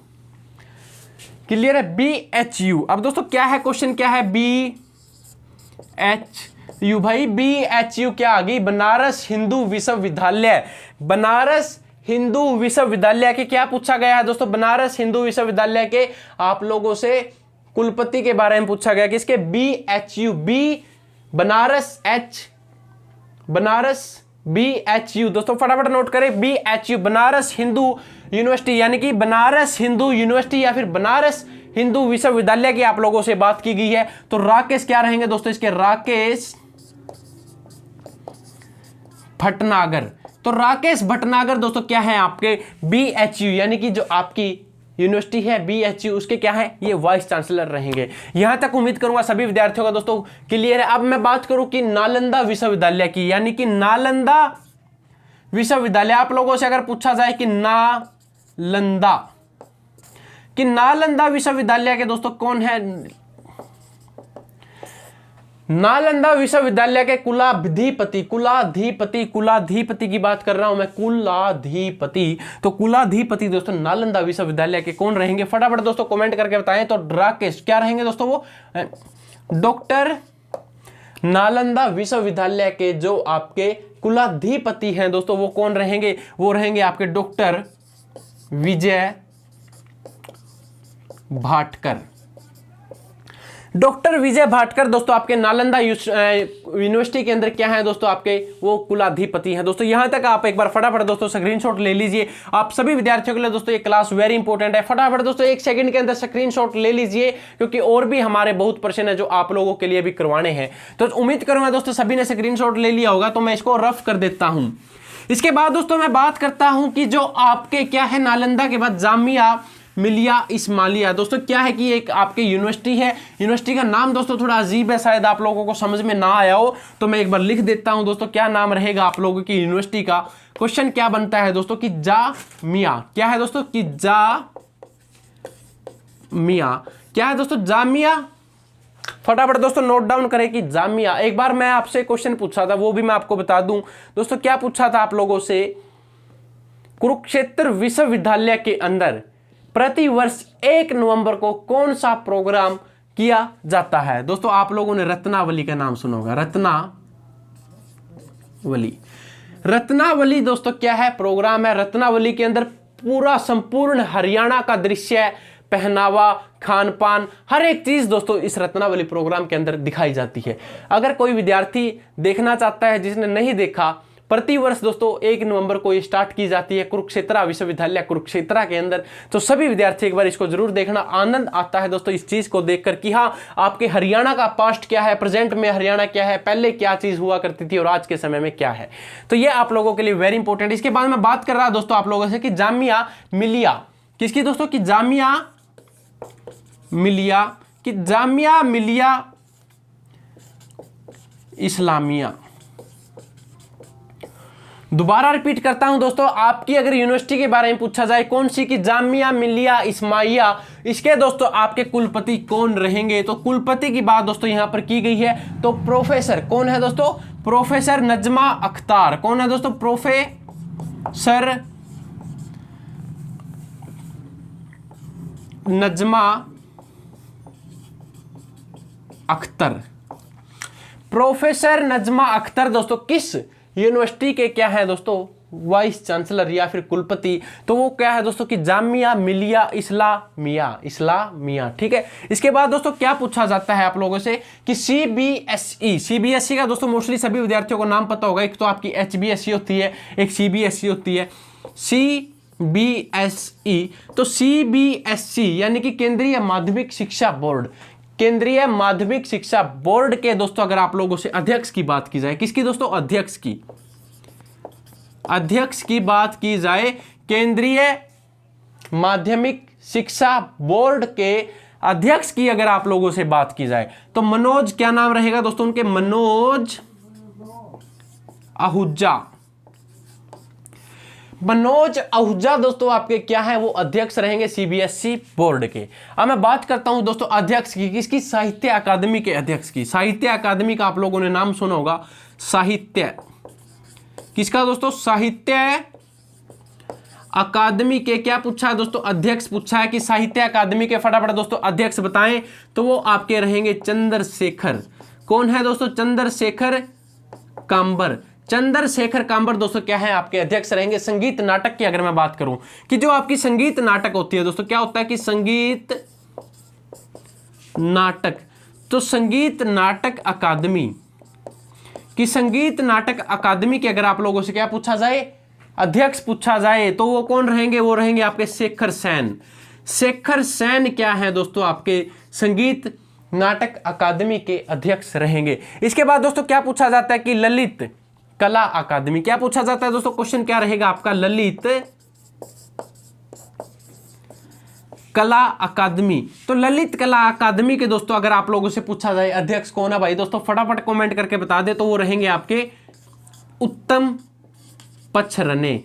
क्लियर है? BHU। अब दोस्तों क्या है क्वेश्चन? क्या है? BHU भाई, BHU क्या आ गई? बनारस हिंदू विश्वविद्यालय। बनारस हिंदू विश्वविद्यालय के क्या पूछा गया है दोस्तों? बनारस हिंदू विश्वविद्यालय के आप लोगों से कुलपति के बारे में पूछा गया। किसके? BHU। बनारस BHU दोस्तों फटाफट नोट करें। BHU बनारस हिंदू यूनिवर्सिटी, यानी कि बनारस हिंदू यूनिवर्सिटी या फिर बनारस हिंदू विश्वविद्यालय की आप लोगों से बात की गई है। तो राकेश क्या रहेंगे दोस्तों? इसके राकेश भटनागर। तो राकेश भटनागर दोस्तों क्या है? आपके BHU यानी कि जो आपकी यूनिवर्सिटी है BHU, उसके क्या है? ये वाइस चांसलर रहेंगे। यहां तक उम्मीद करूंगा सभी विद्यार्थियों का दोस्तों क्लियर है। अब मैं बात करूं कि नालंदा विश्वविद्यालय की, यानी कि नालंदा विश्वविद्यालय। आप लोगों से अगर पूछा जाए कि नालंदा विश्वविद्यालय के दोस्तों कौन है? नालंदा विश्वविद्यालय के कुलाधिपति की बात कर रहा हूं मैं, कुलाधिपति। तो कुलाधिपति दोस्तों नालंदा विश्वविद्यालय के कौन रहेंगे? फटाफट दोस्तों कमेंट करके बताएं। तो राकेश क्या रहेंगे दोस्तों? वो डॉक्टर नालंदा विश्वविद्यालय के जो आपके कुलाधिपति हैं दोस्तों वो कौन रहेंगे? वो रहेंगे आपके डॉक्टर विजय भाटकर। डॉक्टर विजय भाटकर दोस्तों आपके नालंदा यूनिवर्सिटी के अंदर क्या है दोस्तों? आपके वो कुलाधिपति हैं दोस्तों। यहां तक आप एक बार फटाफट दोस्तों स्क्रीनशॉट ले लीजिए। आप सभी विद्यार्थियों के लिए दोस्तों ये क्लास वेरी इंपॉर्टेंट है। फटाफट दोस्तों 1 सेकंड के अंदर स्क्रीनशॉट ले लीजिए, क्योंकि और भी हमारे बहुत प्रश्न है जो आप लोगों के लिए भी करवाने हैं। तो उम्मीद करूंगा दोस्तों सभी ने स्क्रीनशॉट ले लिया होगा। तो मैं इसको रफ कर देता हूं। इसके बाद दोस्तों मैं बात करता हूं कि जो आपके क्या है नालंदा के बाद जामिया मिलिया इस्माइलिया दोस्तों क्या है कि एक आपकी यूनिवर्सिटी है। यूनिवर्सिटी का नाम दोस्तों थोड़ा अजीब है, शायद आप लोगों को समझ में ना आया हो, तो मैं एक बार लिख देता हूं दोस्तों क्या नाम रहेगा आप लोगों की यूनिवर्सिटी का। क्वेश्चन क्या बनता है दोस्तों कि जामिया, क्या है दोस्तों कि जामिया, क्या है दोस्तों जामिया। फटाफट दोस्तों नोट डाउन करें कि जामिया। एक बार मैं आपसे क्वेश्चन पूछा था, वो भी मैं आपको बता दूं दोस्तों। क्या पूछा था आप लोगों से, कुरुक्षेत्र विश्वविद्यालय के अंदर प्रति वर्ष 1 नवंबर को कौन सा प्रोग्राम किया जाता है। दोस्तों आप लोगों ने रत्नावली का नाम सुना होगा, रत्नावली। रत्नावली दोस्तों क्या है प्रोग्राम है। रत्नावली के अंदर पूरा संपूर्ण हरियाणा का दृश्य, पहनावा, खान पान, हर एक चीज दोस्तों इस रत्नावली प्रोग्राम के अंदर दिखाई जाती है। अगर कोई विद्यार्थी देखना चाहता है, जिसने नहीं देखा, प्रति वर्ष दोस्तों 1 नवंबर को ये स्टार्ट की जाती है कुरुक्षेत्र विश्वविद्यालय कुरुक्षेत्र के अंदर। तो सभी विद्यार्थी एक बार इसको जरूर देखना। आनंद आता है दोस्तों इस चीज को देखकर कि हाँ आपके हरियाणा का पास्ट क्या है, प्रेजेंट में हरियाणा क्या है, पहले क्या चीज हुआ करती थी और आज के समय में क्या है। तो ये आप लोगों के लिए वेरी इंपॉर्टेंट। इसके बाद मैं बात कर रहा दोस्तों आप लोगों से कि जामिया मिलिया किसकी दोस्तों, कि जामिया मिलिया, कि जामिया मिलिया इस्लामिया। दोबारा रिपीट करता हूं दोस्तों, आपकी अगर यूनिवर्सिटी के बारे में पूछा जाए कौन सी, की जामिया मिलिया इस्माइलिया, इसके दोस्तों आपके कुलपति कौन रहेंगे। तो कुलपति की बात दोस्तों यहां पर की गई है। तो प्रोफेसर कौन है दोस्तों, प्रोफेसर नजमा अख्तर। कौन है दोस्तों, प्रोफेसर नजमा अख्तर। प्रोफेसर नजमा अख्तर दोस्तों किस यूनिवर्सिटी के क्या है दोस्तों, वाइस चांसलर या फिर कुलपति। तो वो क्या है दोस्तों कि जामिया मिलिया इस्लामिया। ठीक है। इसके बाद दोस्तों क्या पूछा जाता है आप लोगों से कि सीबीएसई का दोस्तों मोस्टली सभी विद्यार्थियों को नाम पता होगा। एक तो आपकी एचबीएसई होती है, एक सीबीएसई होती है। सीबीएसई, तो सीबीएसई यानी कि केंद्रीय माध्यमिक शिक्षा बोर्ड। केंद्रीय माध्यमिक शिक्षा बोर्ड के दोस्तों अगर आप लोगों से अध्यक्ष की बात की जाए, किसकी दोस्तों, अध्यक्ष की बात की जाए, केंद्रीय माध्यमिक शिक्षा बोर्ड के अध्यक्ष की अगर आप लोगों से बात की जाए तो मनोज, क्या नाम रहेगा दोस्तों उनके, मनोज आहूजा। मनोज आहूजा दोस्तों आपके क्या है, वो अध्यक्ष रहेंगे सीबीएसई बोर्ड के। अब मैं बात करता हूं दोस्तों अध्यक्ष की, किसकी, साहित्य अकादमी के अध्यक्ष की। साहित्य अकादमी का आप लोगों ने नाम सुना होगा, साहित्य किसका दोस्तों, साहित्य अकादमी के क्या पूछा है दोस्तों, अध्यक्ष पूछा है कि साहित्य अकादमी के फटाफट दोस्तों अध्यक्ष बताएं। तो वो आपके रहेंगे चंद्रशेखर। कौन है दोस्तों, चंद्रशेखर कांबर। चंद्रशेखर कांबर दोस्तों क्या है आपके अध्यक्ष रहेंगे। संगीत नाटक की अगर मैं बात करूं कि जो आपकी संगीत नाटक होती है दोस्तों, क्या होता है कि संगीत नाटक, तो संगीत नाटक अकादमी की, संगीत नाटक अकादमी के अगर आप लोगों से क्या पूछा जाए, अध्यक्ष पूछा जाए, तो वो कौन रहेंगे, वो रहेंगे आपके शेखर सेन। शेखर सेन क्या है दोस्तों आपके संगीत नाटक अकादमी के अध्यक्ष रहेंगे। इसके बाद दोस्तों क्या पूछा जाता है कि ललित कला अकादमी। क्या पूछा जाता है दोस्तों, क्वेश्चन क्या रहेगा आपका, ललित कला अकादमी। तो ललित कला अकादमी के दोस्तों अगर आप लोगों से पूछा जाए अध्यक्ष कौन है भाई दोस्तों, फटाफट कमेंट करके बता दे। तो वो रहेंगे आपके उत्तम पचरने।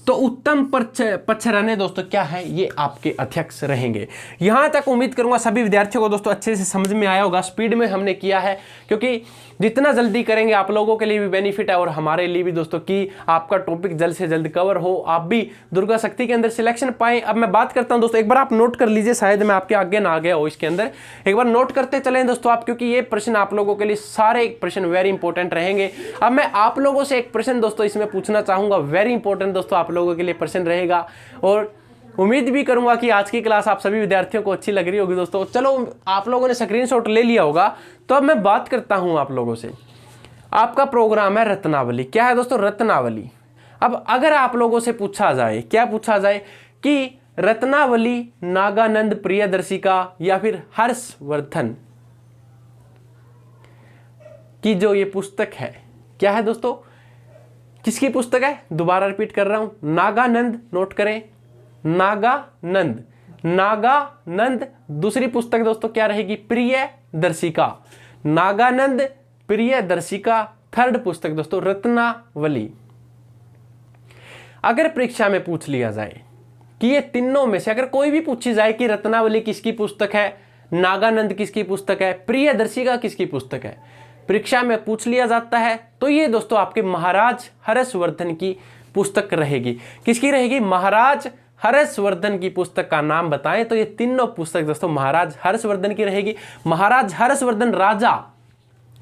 तो उत्तम पचरने दोस्तों क्या है, ये आपके अध्यक्ष रहेंगे। यहां तक उम्मीद करूंगा सभी विद्यार्थियों को दोस्तों अच्छे से समझ में आया होगा। स्पीड में हमने किया है क्योंकि जितना जल्दी करेंगे आप लोगों के लिए भी बेनिफिट है और हमारे लिए भी दोस्तों कि आपका टॉपिक जल्द से जल्द कवर हो, आप भी दुर्गा शक्ति के अंदर सिलेक्शन पाए। अब मैं बात करता हूं दोस्तों, एक बार आप नोट कर लीजिए, शायद मैं आपके आगे ना आ गया हो इसके अंदर, एक बार नोट करते चलें दोस्तों आप, क्योंकि ये प्रश्न आप लोगों के लिए सारे प्रश्न वेरी इंपॉर्टेंट रहेंगे। अब मैं आप लोगों से एक प्रश्न दोस्तों इसमें पूछना चाहूंगा, वेरी इंपॉर्टेंट दोस्तों आप लोगों के लिए प्रश्न रहेगा और उम्मीद भी करूंगा कि आज की क्लास आप सभी विद्यार्थियों को अच्छी लग रही होगी दोस्तों। चलो आप लोगों ने स्क्रीनशॉट ले लिया होगा, तो अब मैं बात करता हूं आप लोगों से। आपका प्रोग्राम है रत्नावली। क्या है दोस्तों, रत्नावली। अब अगर आप लोगों से पूछा जाए, क्या पूछा जाए कि रत्नावली नागानंद प्रियदर्शिका या फिर हर्षवर्धन की जो ये पुस्तक है, क्या है दोस्तों, किसकी पुस्तक है, दोबारा रिपीट कर रहा हूं, नागानंद, नोट करें, नागानंद, नागानंद। दूसरी पुस्तक दोस्तों क्या रहेगी, प्रियदर्शिका, नागानंद, प्रियदर्शिका। थर्ड पुस्तक दोस्तों रत्नावली। अगर परीक्षा में पूछ लिया जाए कि ये तीनों में से अगर कोई भी पूछी जाए कि रत्नावली किसकी पुस्तक है, नागानंद किसकी पुस्तक है, प्रियदर्शिका किसकी पुस्तक है, परीक्षा में पूछ लिया जाता है, तो ये दोस्तों आपके महाराज हर्षवर्धन की पुस्तक रहेगी। किसकी रहेगी, महाराज हर्षवर्धन की पुस्तक का नाम बताएं, तो ये तीनों पुस्तक दोस्तों महाराज हर्षवर्धन की रहेगी। महाराज हर्षवर्धन राजा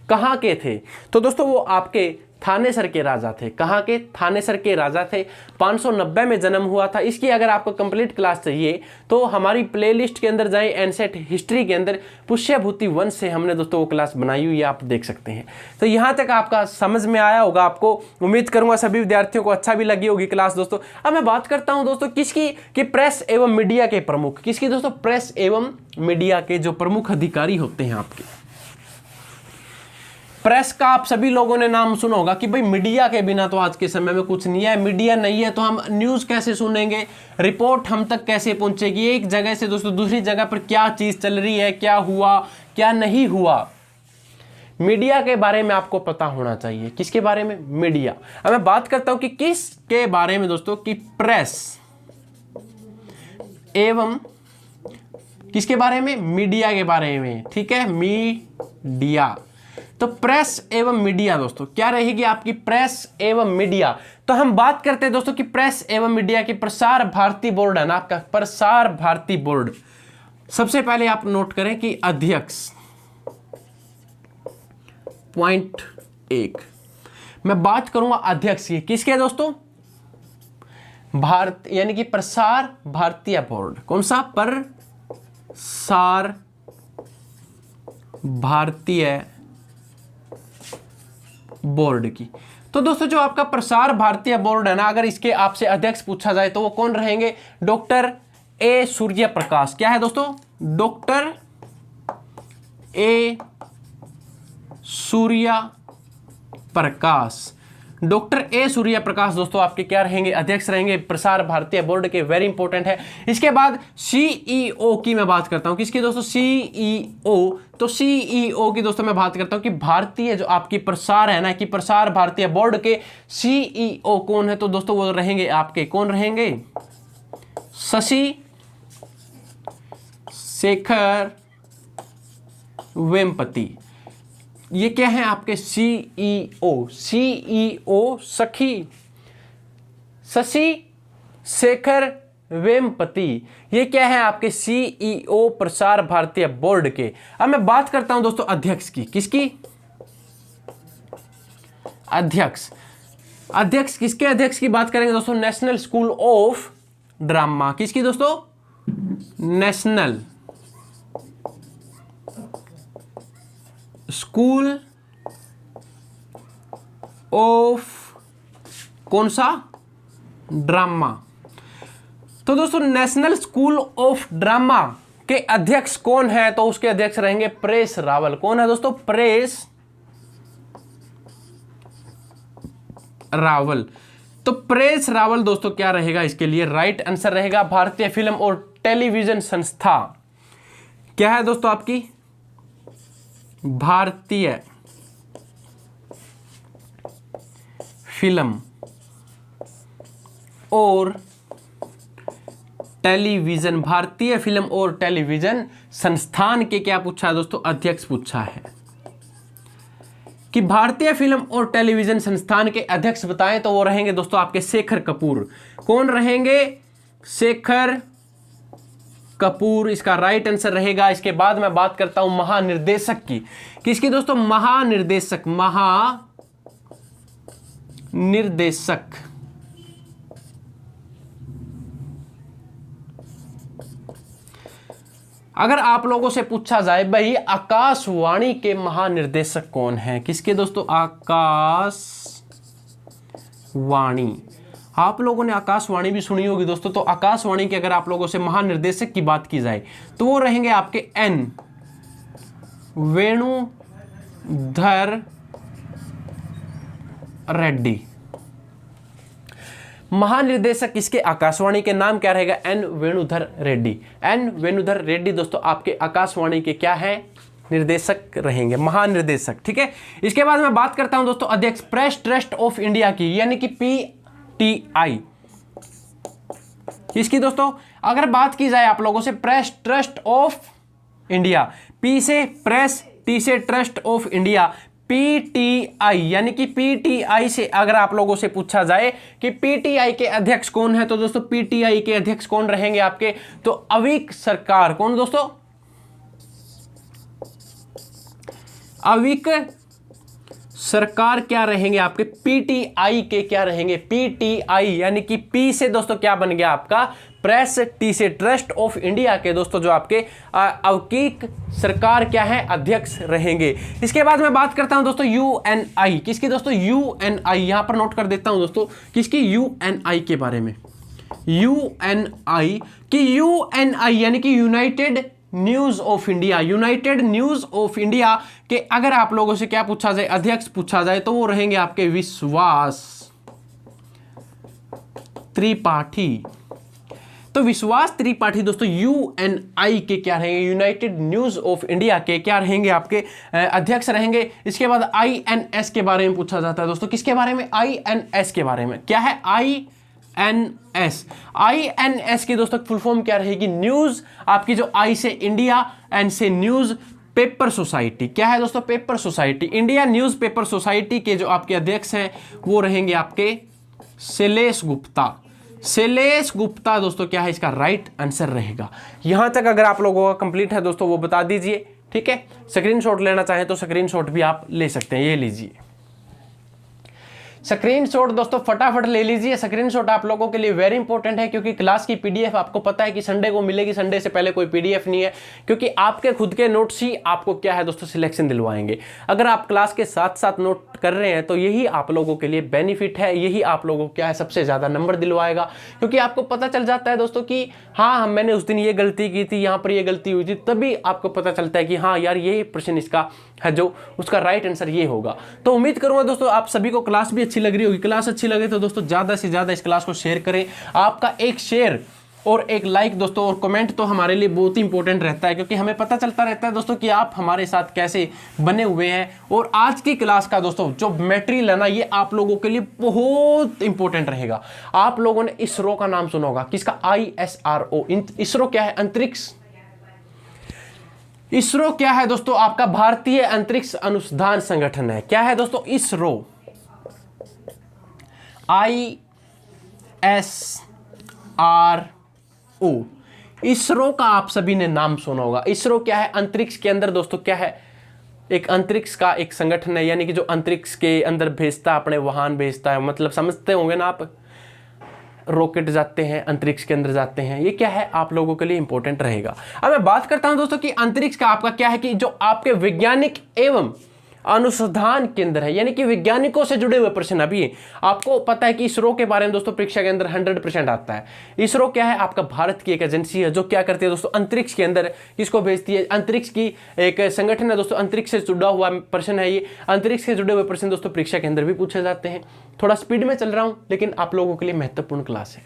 कहाँ के थे, तो दोस्तों वो आपके थानेसर के राजा थे। कहाँ के, थानेसर के राजा थे। 590 में जन्म हुआ था। इसकी अगर आपको कंप्लीट क्लास चाहिए तो हमारी प्लेलिस्ट के अंदर जाएं, एनसेट हिस्ट्री के अंदर पुष्यभूति वंश से हमने दोस्तों वो क्लास बनाई हुई है, आप देख सकते हैं। तो यहाँ तक आपका समझ में आया होगा, आपको उम्मीद करूंगा सभी विद्यार्थियों को अच्छा भी लगी होगी क्लास दोस्तों। अब मैं बात करता हूँ दोस्तों किसकी, कि प्रेस एवं मीडिया के प्रमुख, किसकी दोस्तों, प्रेस एवं मीडिया के जो प्रमुख अधिकारी होते हैं आपके। प्रेस का आप सभी लोगों ने नाम सुना होगा कि भाई मीडिया के बिना तो आज के समय में कुछ नहीं है, मीडिया नहीं है तो हम न्यूज़ कैसे सुनेंगे, रिपोर्ट हम तक कैसे पहुंचेगी, एक जगह से दोस्तों दूसरी जगह पर क्या चीज़ चल रही है, क्या हुआ क्या नहीं हुआ, मीडिया के बारे में आपको पता होना चाहिए। किसके बारे में, मीडिया। अब मैं बात करता हूं कि किसके बारे में दोस्तों, कि प्रेस एवं किसके बारे में, मीडिया के बारे में। ठीक है, मीडिया। तो प्रेस एवं मीडिया दोस्तों क्या रहेगी आपकी, प्रेस एवं मीडिया। तो हम बात करते हैं दोस्तों कि प्रेस एवं मीडिया की प्रसार भारती बोर्ड है ना आपका, प्रसार भारती बोर्ड। सबसे पहले आप नोट करें कि अध्यक्ष, पॉइंट 1 मैं बात करूंगा अध्यक्ष की, किसके दोस्तों, भारत यानी कि प्रसार भारतीय बोर्ड। कौन सा, प्रसार भारतीय बोर्ड की। तो दोस्तों जो आपका प्रसार भारतीय बोर्ड है ना, अगर इसके आपसे अध्यक्ष पूछा जाए तो वो कौन रहेंगे, डॉक्टर ए सूर्य प्रकाश। क्या है दोस्तों, doctor A Surya Prakash. Doctor A Surya Prakash दोस्तों आपके क्या रहेंगे, अध्यक्ष रहेंगे प्रसार भारतीय बोर्ड के। वेरी इंपॉर्टेंट है। इसके बाद सीईओ की मैं बात करता हूं, किसकी दोस्तों, सीईओ। तो सीईओ की दोस्तों मैं बात करता हूं कि भारतीय जो आपकी प्रसार है ना, कि प्रसार भारतीय बोर्ड के सीईओ कौन है, तो दोस्तों वो रहेंगे आपके, कौन रहेंगे, शशि शेखर वेम्पति। ये क्या है आपके सीईओ, सीईओ शशि शेखर वेम्पति। ये क्या है आपके सीईओ प्रसार भारतीय बोर्ड के। अब मैं बात करता हूं दोस्तों अध्यक्ष की, किसकी, अध्यक्ष। अध्यक्ष किसके अध्यक्ष की बात करेंगे दोस्तों, नेशनल स्कूल ऑफ ड्रामा। किसकी दोस्तों, नेशनल स्कूल ऑफ कौन सा, ड्रामा। तो दोस्तों नेशनल स्कूल ऑफ ड्रामा के अध्यक्ष कौन है, तो उसके अध्यक्ष रहेंगे परेश रावल। कौन है दोस्तों, परेश रावल। तो परेश रावल दोस्तों क्या रहेगा इसके लिए, राइट आंसर रहेगा भारतीय फिल्म और टेलीविजन संस्था। क्या है दोस्तों आपकी, भारतीय फिल्म और टेलीविजन, भारतीय फिल्म और टेलीविजन संस्थान के क्या पूछा है दोस्तों, अध्यक्ष पूछा है कि भारतीय फिल्म और टेलीविजन संस्थान के अध्यक्ष बताएं, तो वो रहेंगे दोस्तों आपके शेखर कपूर। कौन रहेंगे, शेखर कपूर इसका राइट आंसर रहेगा। इसके बाद मैं बात करता हूं महानिर्देशक की, किसकी दोस्तों, महानिर्देशक, महानिर्देशक। अगर आप लोगों से पूछा जाए भाई आकाशवाणी के महानिर्देशक कौन है, किसके दोस्तों, आकाशवाणी। आप लोगों ने आकाशवाणी भी सुनी होगी दोस्तों। तो आकाशवाणी के अगर आप लोगों से महानिर्देशक की बात की जाए तो वो रहेंगे आपके एन वेणुधर रेड्डी। महानिर्देशक इसके आकाशवाणी के नाम क्या रहेगा? एन वेणुधर रेड्डी। एन वेणुधर रेड्डी दोस्तों आपके आकाशवाणी के क्या है? निर्देशक रहेंगे, महानिर्देशक। ठीक है, इसके बाद मैं बात करता हूं दोस्तों अध्यक्ष प्रेस ट्रस्ट ऑफ इंडिया की, यानी कि पीटीआई। इसकी दोस्तों अगर बात की जाए आप लोगों से, press trust of India, P से प्रेस, टी से ट्रस्ट ऑफ इंडिया, पीटीआई, यानी कि पीटीआई से अगर आप लोगों से पूछा जाए कि पीटीआई के अध्यक्ष कौन है, तो दोस्तों पीटीआई के अध्यक्ष कौन रहेंगे आपके? तो अवीक सरकार। कौन दोस्तों? अवीक सरकार क्या रहेंगे आपके? पीटीआई के क्या रहेंगे? पीटीआई, यानी कि पी से दोस्तों क्या बन गया आपका? प्रेस, टी से ट्रस्ट ऑफ इंडिया के दोस्तों जो आपके अवीक सरकार क्या है? अध्यक्ष रहेंगे। इसके बाद मैं बात करता हूं दोस्तों यूएनआई। किसकी दोस्तों? यूएनआई। यहां पर नोट कर देता हूं दोस्तों, किसकी? यूएनआई के बारे में। यूएनआई की यूएनआई यानी कि United news of India, United news of India के अगर आप लोगों से क्या पूछा जाए? अध्यक्ष पूछा जाए तो वो रहेंगे आपके विश्वास त्रिपाठी। तो विश्वास त्रिपाठी दोस्तों यूएनआई के क्या रहेंगे? यूनाइटेड न्यूज ऑफ इंडिया के क्या रहेंगे? आपके अध्यक्ष रहेंगे। इसके बाद आईएनएस के बारे में पूछा जाता है दोस्तों। किसके बारे में? आईएनएस के बारे में। क्या है? आईएनएस। आईएनएस की दोस्तों फुल फॉर्म क्या रहेगी? न्यूज, आपकी जो आई से इंडिया, एन से न्यूज, पेपर सोसाइटी। क्या है दोस्तों? Paper society. India news paper society के जो आपके अध्यक्ष हैं वो रहेंगे आपके शैलेश गुप्ता। शैलेश गुप्ता दोस्तों क्या है? इसका राइट आंसर रहेगा। यहां तक अगर आप लोगों का कंप्लीट है दोस्तों वो बता दीजिए। ठीक है, स्क्रीनशॉट लेना चाहें तो स्क्रीनशॉट भी आप ले सकते हैं। ये लीजिए स्क्रीनशॉट दोस्तों, फटाफट ले लीजिए। स्क्रीनशॉट आप लोगों के लिए वेरी इंपॉर्टेंट है, क्योंकि क्लास की पीडीएफ आपको पता है कि संडे को मिलेगी। संडे से पहले कोई पीडीएफ नहीं है, क्योंकि आपके खुद के नोट्स ही आपको क्या है दोस्तों सिलेक्शन दिलवाएंगे। अगर आप क्लास के साथ साथ नोट कर रहे हैं तो यही आप लोगों के लिए बेनिफिट है, यही आप लोगों को क्या है सबसे ज्यादा नंबर दिलवाएगा, क्योंकि आपको पता चल जाता है दोस्तों कि हाँ मैंने उस दिन ये गलती की थी, यहाँ पर ये गलती हुई थी, तभी आपको पता चलता है कि हाँ यार ये प्रश्न इसका है जो उसका राइट आंसर ये होगा। तो उम्मीद करूंगा दोस्तों आप सभी को क्लास भी अच्छी लग रही होगी। क्लास अच्छी लगे तो दोस्तों ज्यादा से ज्यादा इस क्लास को शेयर करें। आपका एक शेयर और एक लाइक दोस्तों और कमेंट तो हमारे लिए बहुत ही इंपॉर्टेंट रहता है, क्योंकि हमें पता चलता रहता है दोस्तों कि आप हमारे साथ कैसे बने हुए हैं। और आज की क्लास का दोस्तों जो मटेरियल है ना, ये आप लोगों के लिए बहुत इंपॉर्टेंट रहेगा। आप लोगों ने इसरो का नाम सुना होगा। किसका? ISRO। इसरो क्या है? अंतरिक्ष। इसरो क्या है दोस्तों? आपका भारतीय अंतरिक्ष अनुसंधान संगठन है। क्या है दोस्तों? इसरो। ISRO। इसरो का आप सभी ने नाम सुना होगा। इसरो क्या है? अंतरिक्ष के अंदर दोस्तों क्या है? एक अंतरिक्ष का एक संगठन है, यानी कि जो अंतरिक्ष के अंदर भेजता है, अपने वाहन भेजता है। मतलब समझते होंगे ना आप, रॉकेट जाते हैं, अंतरिक्ष के अंदर जाते हैं। ये क्या है? आप लोगों के लिए इंपॉर्टेंट रहेगा। अब मैं बात करता हूं दोस्तों कि अंतरिक्ष का आपका क्या है कि जो आपके वैज्ञानिक एवं अनुसंधान केंद्र है, यानी कि वैज्ञानिकों से जुड़े हुए प्रश्न। अभी आपको पता है कि इसरो के बारे में दोस्तों परीक्षा के अंदर 100% आता है। इसरो क्या है? आपका भारत की एक एजेंसी है जो क्या करती है दोस्तों अंतरिक्ष के अंदर किसको भेजती है? अंतरिक्ष की एक संगठन है दोस्तों। अंतरिक्ष से जुड़ा हुआ प्रश्न है ये। अंतरिक्ष से जुड़े हुए प्रश्न दोस्तों परीक्षा के अंदर भी पूछे जाते हैं। थोड़ा स्पीड में चल रहा हूं, लेकिन आप लोगों के लिए महत्वपूर्ण क्लास है।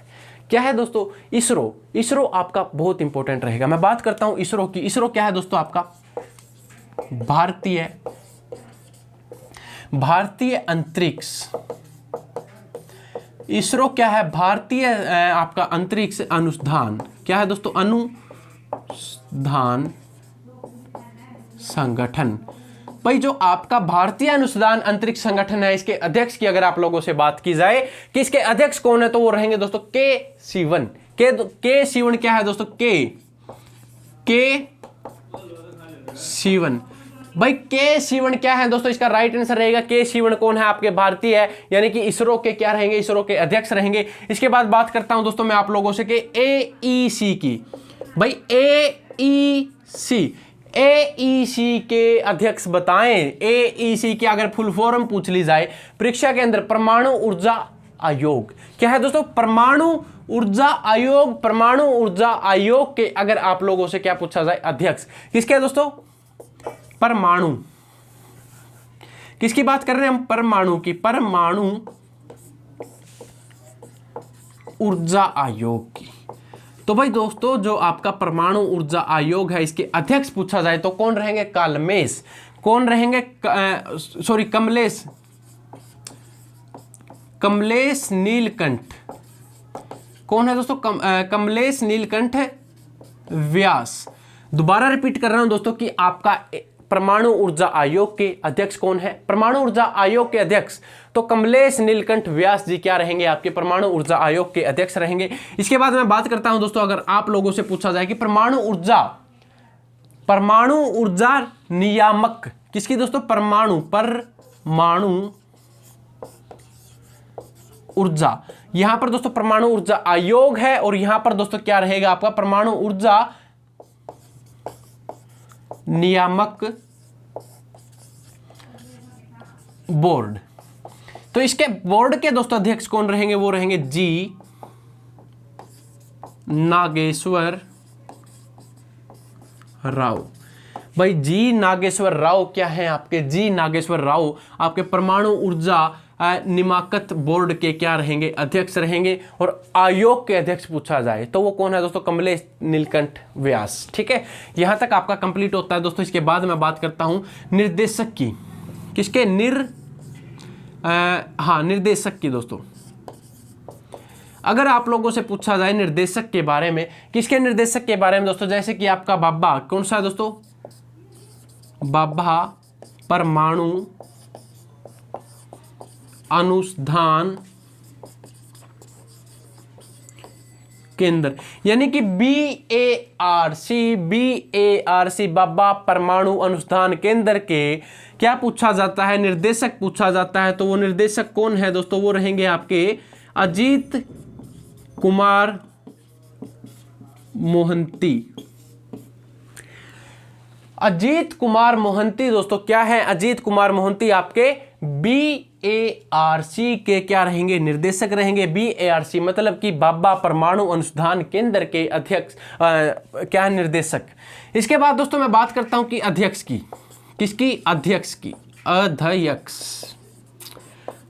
क्या है दोस्तों? इसरो। इसरो आपका बहुत इंपॉर्टेंट रहेगा। मैं बात करता हूं इसरो की। इसरो क्या है दोस्तों? आपका भारतीय अंतरिक्ष। इसरो क्या है? भारतीय आपका अंतरिक्ष अनुसंधान। क्या है दोस्तों? अनुसंधान संगठन। भाई जो आपका भारतीय अनुसंधान अंतरिक्ष संगठन है, इसके अध्यक्ष की अगर आप लोगों से बात की जाए कि इसके अध्यक्ष कौन है, तो वो रहेंगे दोस्तों के सिवन। के सिवन क्या है दोस्तों? के सिवन। भाई के सिवन क्या है दोस्तों? इसका राइट आंसर रहेगा के सिवन। कौन है? आपके भारतीय है, यानी कि इसरो के क्या रहेंगे? इसरो के अध्यक्ष रहेंगे। इसके बाद बात करता हूं दोस्तों मैं आप लोगों से कि AEC की। भाई AEC के अध्यक्ष बताएं। AEC की अगर फुल फॉर्म पूछ ली जाए परीक्षा के अंदर, परमाणु ऊर्जा आयोग। क्या है दोस्तों? परमाणु ऊर्जा आयोग। परमाणु ऊर्जा आयोग के अगर आप लोगों से क्या पूछा जाए? अध्यक्ष किसके है दोस्तों? परमाणु। किसकी बात कर रहे हैं हम? परमाणु की। परमाणु ऊर्जा आयोग की। तो भाई दोस्तों जो आपका परमाणु ऊर्जा आयोग है इसके अध्यक्ष पूछा जाए तो कौन रहेंगे? कमलेश। कौन रहेंगे? कमलेश नीलकंठ। कौन है दोस्तों? कमलेश नीलकंठ व्यास। दोबारा रिपीट कर रहा हूं दोस्तों कि आपका परमाणु ऊर्जा आयोग के अध्यक्ष कौन है? परमाणु ऊर्जा आयोग के अध्यक्ष तो कमलेश नीलकंठ व्यास जी क्या रहेंगे? आपके परमाणु ऊर्जा आयोग के अध्यक्ष रहेंगे। इसके बाद मैं बात करता हूं दोस्तों, अगर आप लोगों से पूछा जाए कि परमाणु ऊर्जा नियामक किसकी दोस्तों? परमाणु ऊर्जा। यहां पर दोस्तों परमाणु ऊर्जा आयोग है और यहां पर दोस्तों क्या रहेगा? आपका परमाणु ऊर्जा नियामक बोर्ड। तो इसके बोर्ड के दोस्तों अध्यक्ष कौन रहेंगे? वो रहेंगे जी नागेश्वर राव। भाई जी नागेश्वर राव क्या है? आपके जी नागेश्वर राव आपके परमाणु ऊर्जा नियामक बोर्ड के क्या रहेंगे? अध्यक्ष रहेंगे। और आयोग के अध्यक्ष पूछा जाए तो वो कौन है दोस्तों? कमलेश नीलकंठ व्यास। ठीक है, यहां तक आपका कंप्लीट होता है दोस्तों। इसके बाद मैं बात करता हूं निर्देशक की। किसके? निर्देशक की दोस्तों। अगर आप लोगों से पूछा जाए निर्देशक के बारे में, किसके निर्देशक के बारे में दोस्तों? जैसे कि आपका बाबा, कौन सा है दोस्तों? बाबा परमाणु अनुसंधान केंद्र, यानी कि BARC बाबा परमाणु अनुसंधान केंद्र के क्या पूछा जाता है? निर्देशक पूछा जाता है। तो वो निर्देशक कौन है दोस्तों? वो रहेंगे आपके अजीत कुमार मोहंती। अजीत कुमार मोहंती दोस्तों क्या है? अजीत कुमार मोहंती आपके BARC के क्या रहेंगे? निर्देशक रहेंगे। BARC मतलब कि बाबा परमाणु अनुसंधान केंद्र के अध्यक्ष क्या है? निर्देशक। इसके बाद दोस्तों मैं बात करता हूं कि अध्यक्ष की। किसकी? अध्यक्ष की।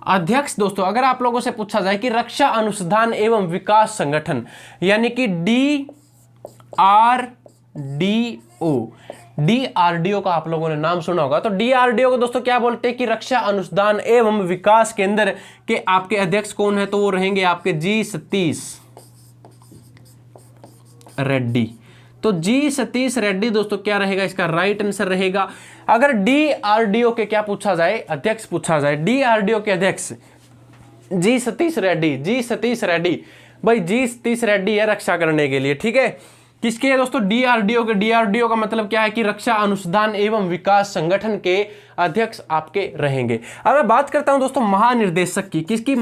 अध्यक्ष दोस्तों अगर आप लोगों से पूछा जाए कि रक्षा अनुसंधान एवं विकास संगठन, यानी कि DRDO का आप लोगों ने नाम सुना होगा। तो DRDO को दोस्तों क्या बोलते हैं? कि रक्षा अनुसंधान एवं विकास केंद्र के आपके अध्यक्ष कौन है? तो वो रहेंगे आपके जी सतीश रेड्डी। तो जी सतीश रेड्डी दोस्तों क्या रहेगा? इसका राइट आंसर रहेगा। अगर DRDO के क्या पूछा जाए? अध्यक्ष पूछा जाए। DRDO के अध्यक्ष जी सतीश रेड्डी। भाई जी सतीश रेड्डी है रक्षा करने के लिए। ठीक है, किसके है दोस्तों? DRDO के। DRDO का मतलब क्या है? कि रक्षा अनुसंधान एवं विकास संगठन के अध्यक्ष आपके रहेंगे। अब मैं बात करता हूं दोस्तों महानिर्देशक की। किसकी?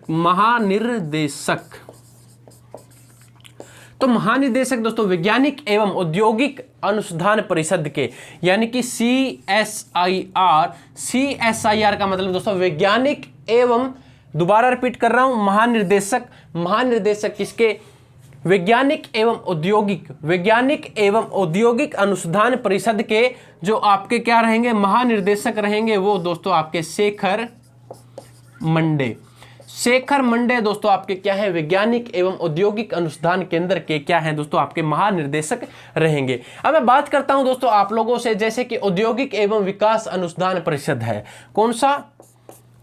महानिर्देशक। तो महानिदेशक दोस्तों वैज्ञानिक एवं औद्योगिक अनुसंधान परिषद के, यानी कि CSIR का मतलब दोस्तों वैज्ञानिक एवं, दोबारा रिपीट कर रहा हूं, महानिर्देशक किसके? वैज्ञानिक एवं औद्योगिक अनुसंधान परिषद के जो आपके क्या रहेंगे? महानिर्देशक रहेंगे वो दोस्तों आपके शेखर मंडे दोस्तों आपके क्या है? वैज्ञानिक एवं औद्योगिक अनुसंधान केंद्र के क्या है दोस्तों? आपके महानिर्देशक रहेंगे। अब मैं बात करता हूं दोस्तों आप लोगों से, जैसे कि औद्योगिक एवं विकास अनुसंधान परिषद है। कौन सा?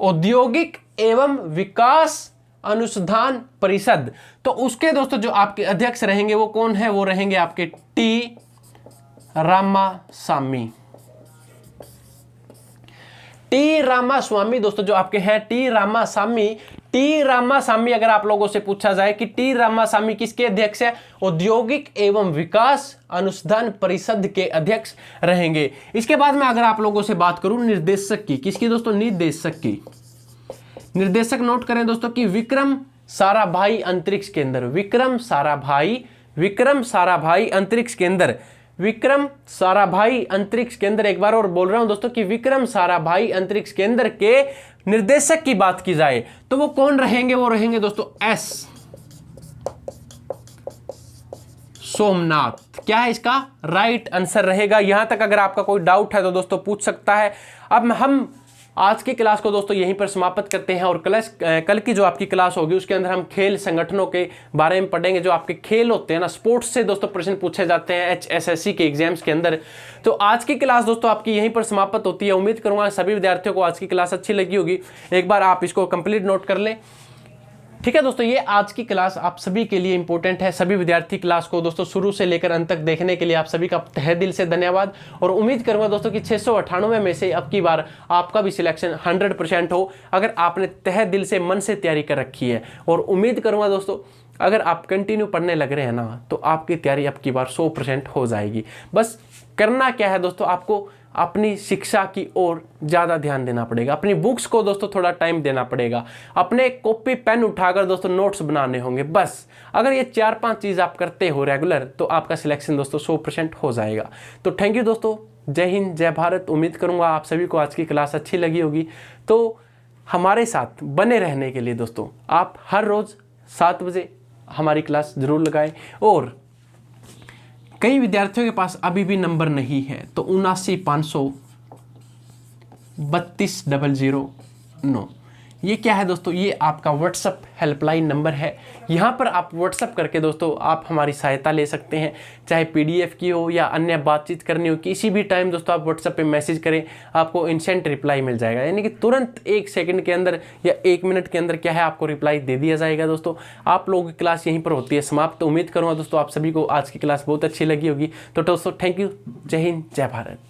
औद्योगिक एवं विकास अनुसंधान परिषद। तो उसके दोस्तों जो आपके अध्यक्ष रहेंगे वो कौन है? वो रहेंगे आपके टी रामास्वामी दोस्तों जो आपके हैं टी रामास्वामी। अगर आप लोगों से पूछा जाए कि टी रामास्वामी किसके अध्यक्ष है? औद्योगिक एवं विकास अनुसंधान परिषद के अध्यक्ष रहेंगे। इसके बाद में अगर आप लोगों से बात करूं निर्देशक की, किसकी दोस्तों? निर्देशक नोट करें दोस्तों कि विक्रम साराभाई अंतरिक्ष केंद्र। विक्रम साराभाई अंतरिक्ष केंद्र। एक बार और बोल रहा हूं दोस्तों कि विक्रम साराभाई अंतरिक्ष केंद्र के निर्देशक की बात की जाए तो वो कौन रहेंगे? वो रहेंगे दोस्तों एस सोमनाथ। क्या है इसका? राइट आंसर रहेगा। यहां तक अगर आपका कोई डाउट है तो दोस्तों पूछ सकता है। अब हम आज की क्लास को दोस्तों यहीं पर समाप्त करते हैं और कल की जो आपकी क्लास होगी उसके अंदर हम खेल संगठनों के बारे में पढ़ेंगे। जो आपके खेल होते हैं ना, स्पोर्ट्स से दोस्तों प्रश्न पूछे जाते हैं HSSC के एग्जाम्स के अंदर। तो आज की क्लास दोस्तों आपकी यहीं पर समाप्त होती है। उम्मीद करूंगा सभी विद्यार्थियों को आज की क्लास अच्छी लगी होगी। एक बार आप इसको कंप्लीट नोट कर लें। ठीक है दोस्तों, ये आज की क्लास आप सभी के लिए इंपॉर्टेंट है। सभी विद्यार्थी क्लास को दोस्तों शुरू से लेकर अंत तक देखने के लिए आप सभी का तहे दिल से धन्यवाद। और उम्मीद करूंगा दोस्तों कि 698 में से अब की बार आपका भी सिलेक्शन 100% हो, अगर आपने तहे दिल से मन से तैयारी कर रखी है। और उम्मीद करूंगा दोस्तों अगर आप कंटिन्यू पढ़ने लग रहे हैं ना, तो आपकी तैयारी अब की बार 100% हो जाएगी। बस करना क्या है दोस्तों, आपको अपनी शिक्षा की ओर ज़्यादा ध्यान देना पड़ेगा। अपनी बुक्स को दोस्तों थोड़ा टाइम देना पड़ेगा। अपने कॉपी पेन उठाकर दोस्तों नोट्स बनाने होंगे। बस अगर ये 4-5 चीज़ आप करते हो रेगुलर, तो आपका सिलेक्शन दोस्तों 100% हो जाएगा। तो थैंक यू दोस्तों, जय हिंद, जय भारत। उम्मीद करूँगा आप सभी को आज की क्लास अच्छी लगी होगी। तो हमारे साथ बने रहने के लिए दोस्तों आप हर रोज़ 7 बजे हमारी क्लास ज़रूर लगाएं। और कई विद्यार्थियों के पास अभी भी नंबर नहीं है, तो 7950320009 ये क्या है दोस्तों, ये आपका व्हाट्सअप हेल्पलाइन नंबर है। यहाँ पर आप व्हाट्सअप करके दोस्तों आप हमारी सहायता ले सकते हैं, चाहे PDF की हो या अन्य बातचीत करनी हो। किसी भी टाइम दोस्तों आप व्हाट्सअप पे मैसेज करें, आपको इंस्टेंट रिप्लाई मिल जाएगा। यानी कि तुरंत 1 सेकंड के अंदर या 1 मिनट के अंदर क्या है, आपको रिप्लाई दे दिया जाएगा। दोस्तों आप लोगों की क्लास यहीं पर होती है समाप्त। तो उम्मीद करूँगा दोस्तों आप सभी को आज की क्लास बहुत अच्छी लगी होगी। तो दोस्तों थैंक यू, जय हिंद, जय भारत।